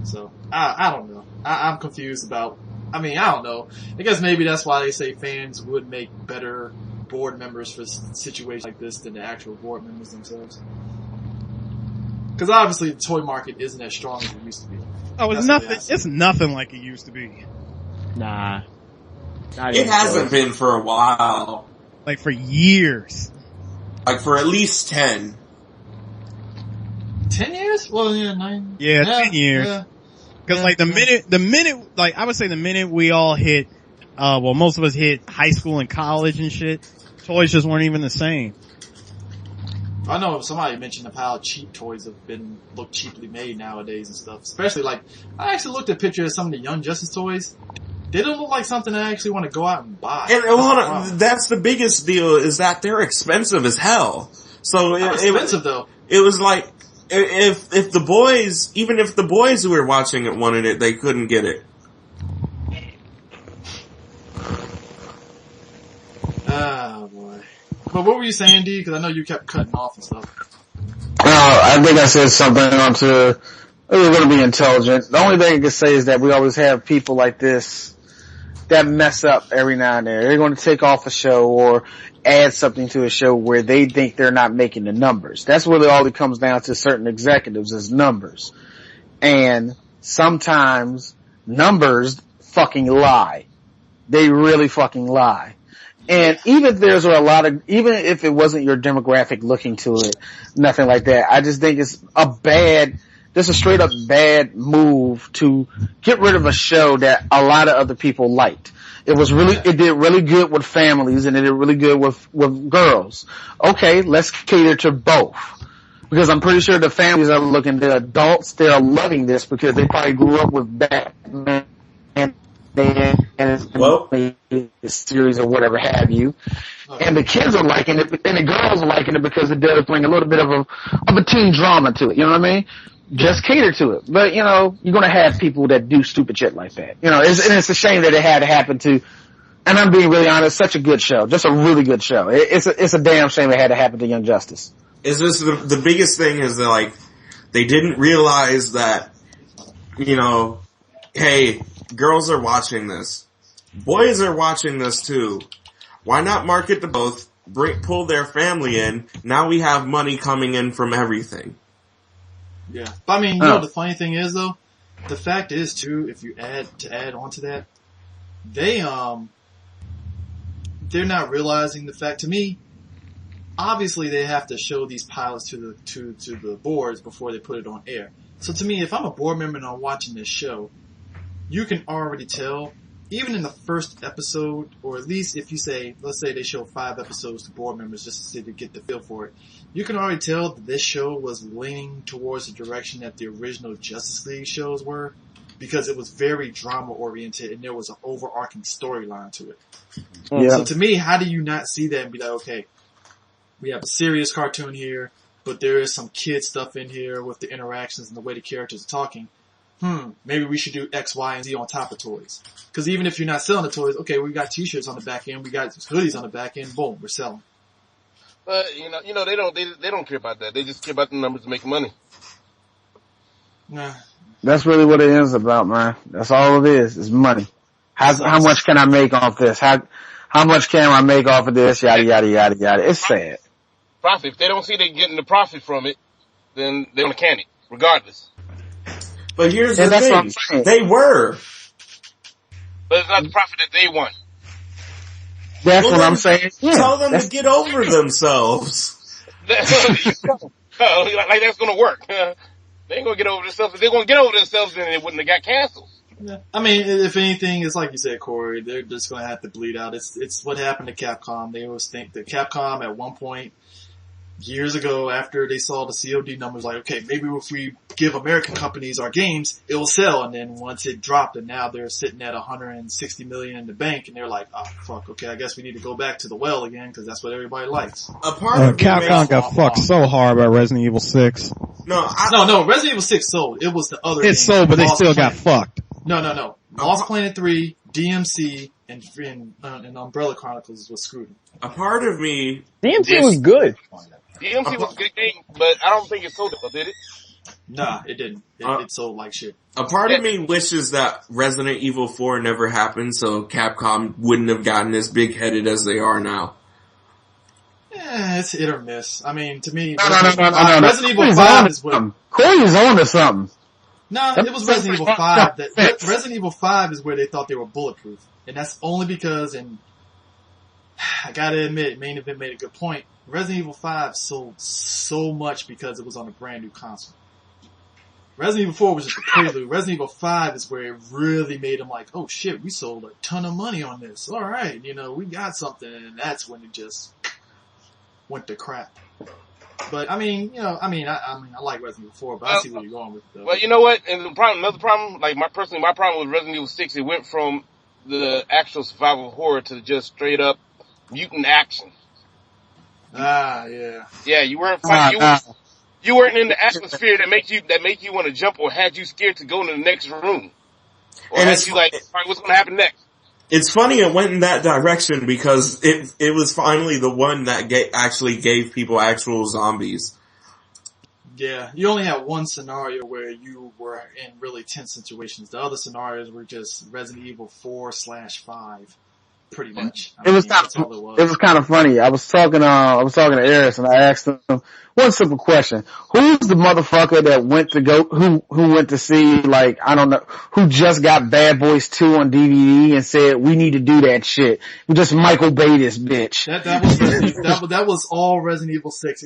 So, I don't know. I'm confused about... I don't know. I guess maybe that's why they say fans would make better board members for situations like this than the actual board members themselves. Because obviously the toy market isn't as strong as it used to be. Oh, it's nothing. It's nothing like it used to be. Nah. It hasn't been for a while. Like for years. Like for at least 10. 10 years? Well, yeah, 9. Yeah, 10 years. Yeah. Cause like the minute, like I would say the minute we all hit, well most of us hit high school and college and shit, toys just weren't even the same. I know somebody mentioned of how cheap toys have look cheaply made nowadays and stuff. Especially like, I actually looked at pictures of some of the Young Justice toys. They don't look like something I actually want to go out and buy. And that's the biggest deal, is that they're expensive as hell. So expensive though. It was like, if the boys, even if the boys who were watching it wanted it, they couldn't get it. Oh boy. But what were you saying, D? Because I know you kept cutting off and stuff. I think I said something onto, it was going to be intelligent. The only thing I can say is that we always have people like this that mess up every now and then. They're going to take off a show or add something to a show where they think they're not making the numbers. That's really all it comes down to certain executives is numbers. And sometimes numbers fucking lie. They really fucking lie. And even if there's a lot of, even if it wasn't your demographic looking to it, nothing like that, I just think it's just a straight up bad move to get rid of a show that a lot of other people liked. It did really good with families and it did really good with girls. Okay, let's cater to both. Because I'm pretty sure the families are looking, the adults, they're loving this because they probably grew up with Batman and a series or whatever have you. And the kids are liking it, and the girls are liking it because it does bring a little bit of a teen drama to it, you know what I mean? Just cater to it. But, you know, you're gonna have people that do stupid shit like that. You know, it's a shame that it had to happen to, and I'm being really honest, such a good show. Just a really good show. It's a damn shame it had to happen to Young Justice. Is this the biggest thing is that, like, they didn't realize that, you know, hey, girls are watching this. Boys are watching this too. Why not market to both, pull their family in, now we have money coming in from everything. Yeah. But I mean, you know, the funny thing is though, the fact is too, if you add onto that, they're not realizing the fact, to me, obviously they have to show these pilots to the boards before they put it on air. So to me, if I'm a board member and I'm watching this show, you can already tell, even in the first episode, or at least if you say, let's say they show 5 episodes to board members just to get the feel for it, you can already tell that this show was leaning towards the direction that the original Justice League shows were, because it was very drama oriented and there was an overarching storyline to it. Yeah. So to me, how do you not see that and be like, okay, we have a serious cartoon here, but there is some kid stuff in here with the interactions and the way the characters are talking. Maybe we should do X, Y, and Z on top of toys. Because even if you're not selling the toys, okay, we got t-shirts on the back end, we got hoodies on the back end, boom, we're selling. But you know they don't care about that. They just care about the numbers to make money. Nah. That's really what it is about, man. That's all it is money. How much can I make off this? How much can I make off of this? Yada yada yada yada. It's sad. Profit. If they don't see they getting the profit from it, then they're gonna can it, regardless. But here's the thing. They were. But it's not the profit that they want. That's what I'm saying. Yeah, tell them to get over themselves. Like that's gonna work. They ain't gonna get over themselves. If they're gonna get over themselves, then it wouldn't have got canceled. Yeah. I mean, if anything, it's like you said, Corey, they're just gonna have to bleed out. It's what happened to Capcom. They always think that Capcom at one point, years ago, after they saw the COD numbers, like, okay, maybe if we give American companies our games, it will sell. And then once it dropped, and now they're sitting at 160 million in the bank, and they're like, oh fuck, okay, I guess we need to go back to the well again because that's what everybody likes. Capcom got fucked so hard by Resident Evil 6. No, Resident Evil 6 sold. It was the other. It sold, but they still got fucked. No. Lost Planet 3, DMC, and Umbrella Chronicles was screwed. A part of me. DMC was good. DMC was a good game, but I don't think it sold it, did it? Nah, it didn't. It sold like shit. A part of me wishes that Resident Evil 4 never happened, so Capcom wouldn't have gotten as big-headed as they are now. Yeah, it's hit or miss. I mean, to me, no. Resident Evil 5 is what... Corey's on to something. Nah, it was Resident Evil 5 Resident Evil 5 is where they thought they were bulletproof. And that's only because, and I gotta admit, Main Event made a good point. Resident Evil 5 sold so much because it was on a brand new console. Resident Evil 4 was just a prelude. Resident Evil 5 is where it really made them like, oh shit, we sold a ton of money on this. Alright, we got something, and that's when it just went to crap. But I like Resident Evil 4, but I see where you're going with it though. Well, you know what? And another problem, like my problem with Resident Evil 6, it went from the actual survival horror to just straight up mutant action. Yeah. Yeah, you weren't fighting, you weren't in the atmosphere that make you want to jump or had you scared to go into the next room. Or and had you like, what's gonna happen next? It's funny it went in that direction because it was finally the one that actually gave people actual zombies. Yeah, you only had one scenario where you were in really tense situations. The other scenarios were just Resident Evil 4/5. Pretty much. It was kind of funny. I was talking to Eris and I asked him one simple question. Who's the motherfucker that who went to see, like, I don't know, who just got Bad Boys 2 on DVD and said, we need to do that shit. Just Michael Bay this bitch. That was all Resident Evil 6.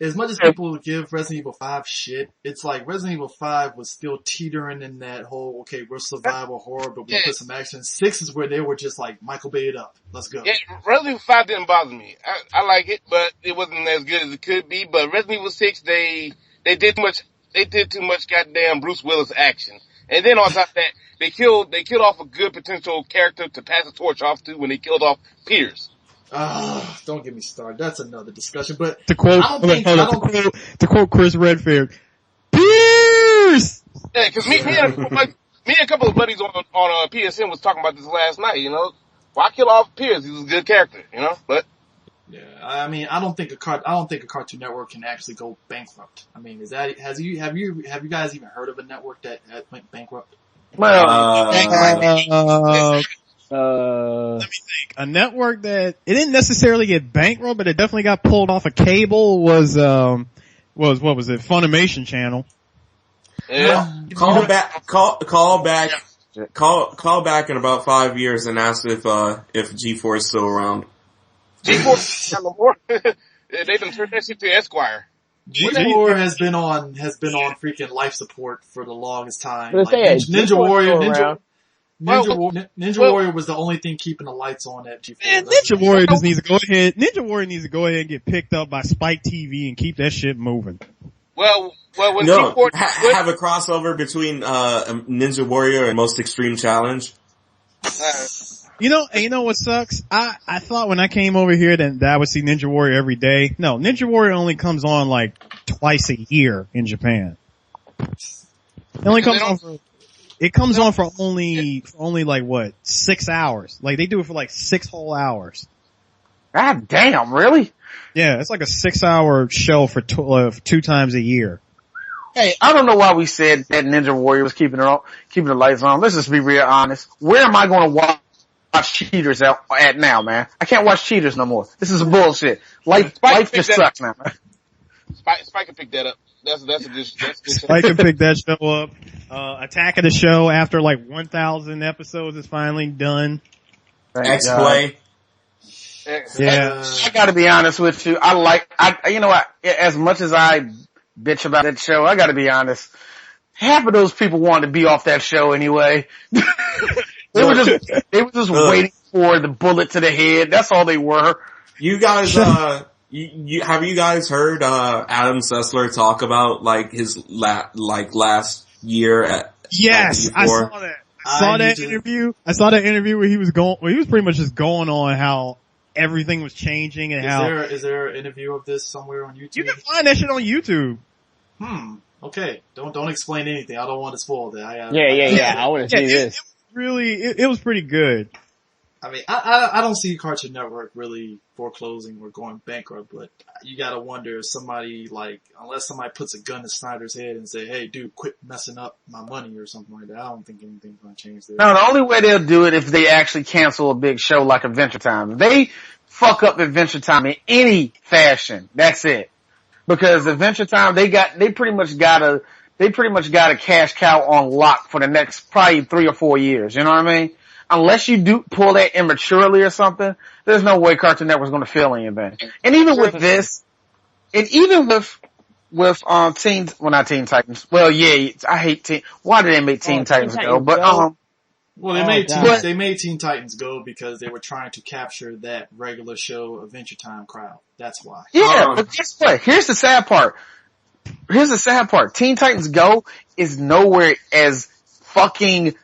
As much as people give Resident Evil 5 shit, it's like Resident Evil 5 was still teetering in that whole, okay, we're survival horror, but we put some action. 6 is where they were just like, Michael Bay it up. Let's go. Yeah, Resident Evil 5 didn't bother me. I like it, but it wasn't as good as it could be. But Resident Evil 6, they did too much goddamn Bruce Willis action. And then on top of that, they killed off a good potential character to pass the torch off to when they killed off Pierce. Don't get me started. That's another discussion. But to quote Chris Redfield, Pierce! Yeah, cause me and a couple of buddies on PSN was talking about this last night, Why kill off Pierce? He was a good character, but. Yeah, I mean, I don't think a Cartoon Network can actually go bankrupt. I mean, have you guys even heard of a network that went bankrupt? Let me think. A network that it didn't necessarily get bankrupt, but it definitely got pulled off a cable was what was it? Funimation Channel. Yeah. Call back in about 5 years and ask if G4 is still around. G4 no more. They done turned that shit to Esquire. G4 has been on freaking life support for the longest time. Like Ninja Warrior was the only thing keeping the lights on at G4. Man, Ninja Warrior needs to go ahead and get picked up by Spike TV and keep that shit moving. Well, when G4 have a crossover between Ninja Warrior and Most Extreme Challenge. You know what sucks? I thought when I came over here that I would see Ninja Warrior every day. No, Ninja Warrior only comes on like twice a year in Japan. It only comes on for only like what, 6 hours. Like they do it for like 6 whole hours. God damn, really? Yeah, it's like a 6-hour show for 2 times a year. Hey, I don't know why we said that Ninja Warrior was keeping the lights on. Let's just be real honest. Where am I going to watch Cheaters at now, man? I can't watch Cheaters no more. This is bullshit. Life just sucks now. Spike can pick that up. That's a good. Spike can pick that show up. Attack of the Show after like 1,000 episodes is finally done. X-Play. Yeah. I gotta be honest with you. You know what? As much as I bitch about that show, I gotta be honest. Half of those people wanted to be off that show anyway. They were just waiting for the bullet to the head. That's all they were. You guys, have you guys heard, Adam Sessler talk about like his last year at Yes, G4? I saw that. I saw that interview where he was pretty much just going on how everything was changing and is there an interview of this somewhere on YouTube? You can find that shit on YouTube. Okay. Don't explain anything. I don't want to spoil that. I want to see this. It was pretty good. I mean, I don't see Cartoon Network really foreclosing or going bankrupt, but you gotta wonder if somebody unless somebody puts a gun to Snyder's head and say, hey dude, quit messing up my money or something like that, I don't think anything's gonna change there. No, the only way they'll do it if they actually cancel a big show like Adventure Time. If they fuck up Adventure Time in any fashion, that's it. Because Adventure Time, they pretty much got a they pretty much got a cash cow on lock for the next probably 3 or 4 years. You know what I mean? Unless you do pull that immaturely or something, there's no way Cartoon Network's going to feel anything. And even with this, and even with not Teen Titans. Well, yeah, I hate why did they make Teen Titans go? But well, they made Teen Titans go because they were trying to capture that regular show Adventure Time crowd. That's why. Yeah, but guess what? Here's the sad part. Teen Titans Go is nowhere as fucking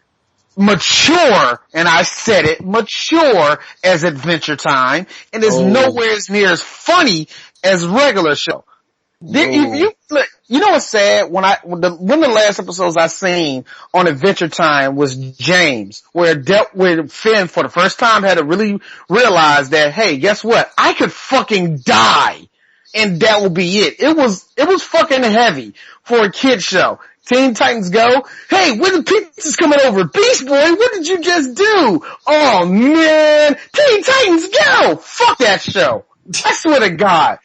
mature, and I said it, mature as Adventure Time, and is nowhere as near as funny as regular show. You know what's sad? One of the last episodes I seen on Adventure Time was James, where it dealt with Finn for the first time had to really realize that, hey, guess what? I could fucking die, and that will be it. It was fucking heavy for a kid show. Teen Titans Go. Hey, when the pizza's coming over? Beast Boy, what did you just do? Oh man, Teen Titans Go! Fuck that show. I swear to God.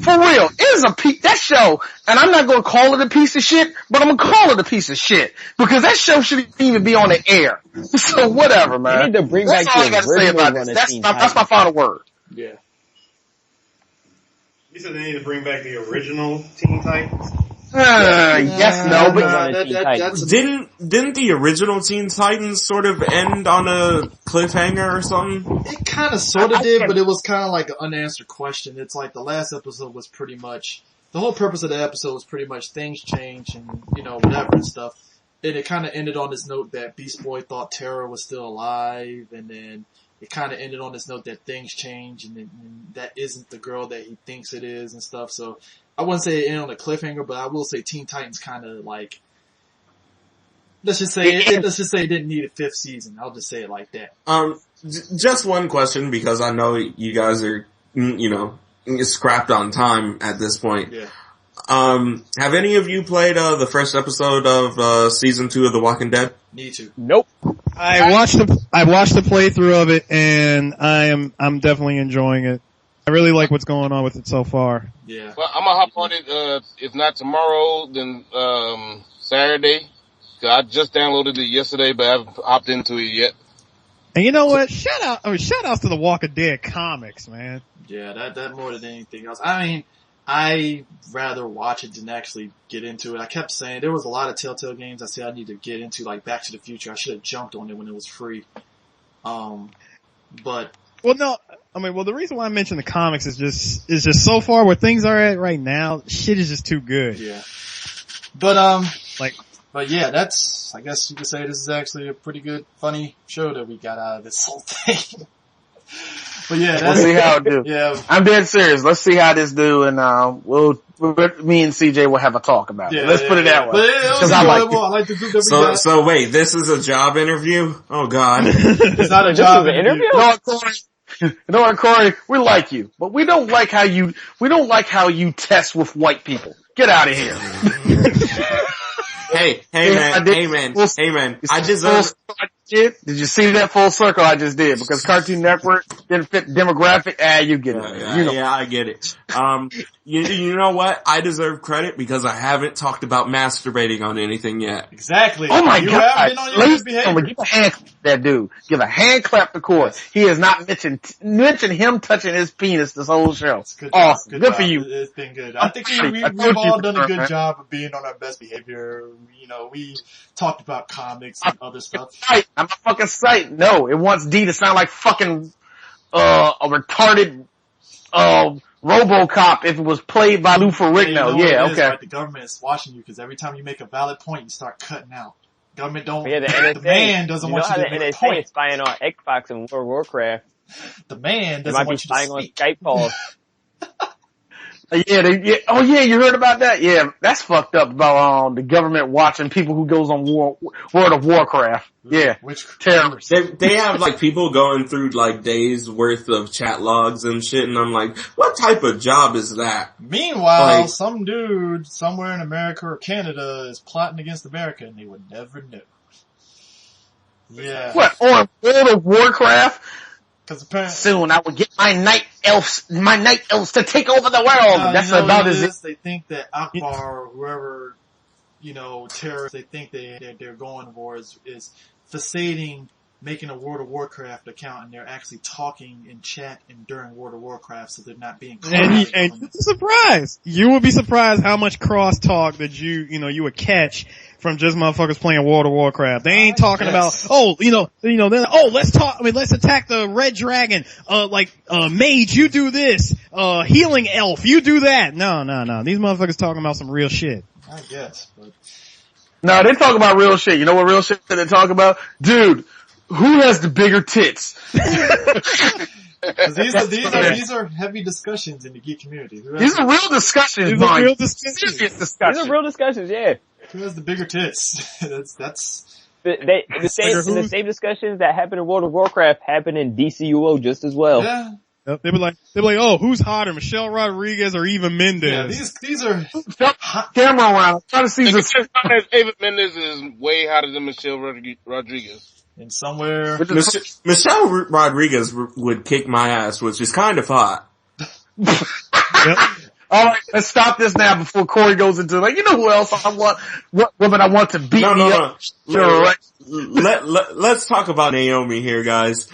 For real, it is that show, and I'm not gonna call it a piece of shit, but I'm gonna call it a piece of shit, because that show shouldn't even be on the air. So whatever, man. They need to bring That's back all the I gotta say about this. That's my final word. Yeah. You said they need to bring back the original Teen Titans? Yes, no, but didn't the original Teen Titans sort of end on a cliffhanger or something? It kind of sort of did, but it was kind of like an unanswered question. It's like the last episode was pretty much, the whole purpose of the episode was pretty much things change and, you know, whatever and stuff. And it kind of ended on this note that Beast Boy thought Terra was still alive, and then it kind of ended on this note that things change and that isn't the girl that he thinks it is and stuff. So I wouldn't say it ended on a cliffhanger, but I will say Teen Titans kind of like, let's just say it didn't need a 5th season. I'll just say it like that. Just one question, because I know you guys are, you know, scrapped on time at this point. Yeah. Have any of you played the first episode of season 2 of The Walking Dead? Need to. Nope. I watched the playthrough of it, and I'm definitely enjoying it. I really like what's going on with it so far. Yeah. Well, I'm gonna hop on it, if not tomorrow, then, Saturday. I just downloaded it yesterday, but I haven't opted into it yet. And you know what? Shout outs to the Walking Dead comics, man. Yeah, that more than anything else. I mean, I rather watch it than actually get into it. I kept saying there was a lot of Telltale games I said I need to get into, like Back to the Future. I should have jumped on it when it was free. But well, no, I mean, the reason why I mentioned the comics is just so far where things are at right now, shit is just too good. Yeah. But yeah, I guess you could say this is actually a pretty good, funny show that we got out of this whole thing. But yeah, we'll see how it do. Yeah. I'm dead serious. Let's see how this do, and me and CJ will have a talk about it. Let's put it that way. Because I like the group that we got. So wait, this is a job interview? Oh God. It's not a job interview. You know what, Corey? We like you, but we don't like how you test with white people. Get out of here. Hey man. I deserve. Did you see that full circle I just did? Because Cartoon Network didn't fit demographic. You get it. Yeah, I get it. You know what? I deserve credit because I haven't talked about masturbating on anything yet. Exactly. Oh my God. God. Been on your behavior. Give a hand clap to that dude. Give a hand clap to Corey. He has not mentioned him touching his penis this whole show. Awesome. Good for you. It's been good. I think we've all done a good job of being on our best behavior. You know, we talked about comics and other stuff. I'm a fucking site. No, it wants D to sound like fucking, a retarded, RoboCop if it was played by Lou Ferrigno. Yeah, okay. Right? The government is watching you because every time you make a valid point, you start cutting out. Government don't, yeah, the man doesn't want you to make a point. You know how the NSA is spying on Xbox and World of Warcraft. The man doesn't want you to spying on Skype calls. You heard about that? Yeah, that's fucked up about, the government watching people who goes on World of Warcraft. Yeah. Which terrorists. They have like people going through like days worth of chat logs and shit, and I'm like, what type of job is that? Meanwhile, some dude somewhere in America or Canada is plotting against America and they would never know. Yeah. What, on World of Warcraft? Apparently, soon I will get my night elves to take over the world. That's about as it. They think that Akbar or whoever terrorists they think they're going for is facading making a World of Warcraft account, and they're actually talking in chat and during World of Warcraft, so they're not being caught. And you'd be surprised. You would be surprised how much crosstalk that you would catch from just motherfuckers playing World of Warcraft. They ain't talking about, let's attack the red dragon, mage, you do this, healing elf, you do that. No. These motherfuckers talking about some real shit. I guess, but. No, they talk about real shit. You know what real shit they talk about? Dude, who has the bigger tits? These are heavy discussions in the geek community. These are real discussions, These are real discussions. These are real discussions, yeah. Who has the bigger tits? that's the same discussions that happen in World of Warcraft happen in DCUO just as well. Yeah. Yep. They be like, oh, who's hotter, Michelle Rodriguez or Eva Mendes? Yeah, these are camera around. I'm trying to see this. Eva Mendes is way hotter than Michelle Rodriguez. And somewhere Michelle Rodriguez would kick my ass, which is kind of hot. Yep. All right, let's stop this now before Corey goes into who else I want, what women I want to beat me up. No. Let's talk about Naomi here, guys.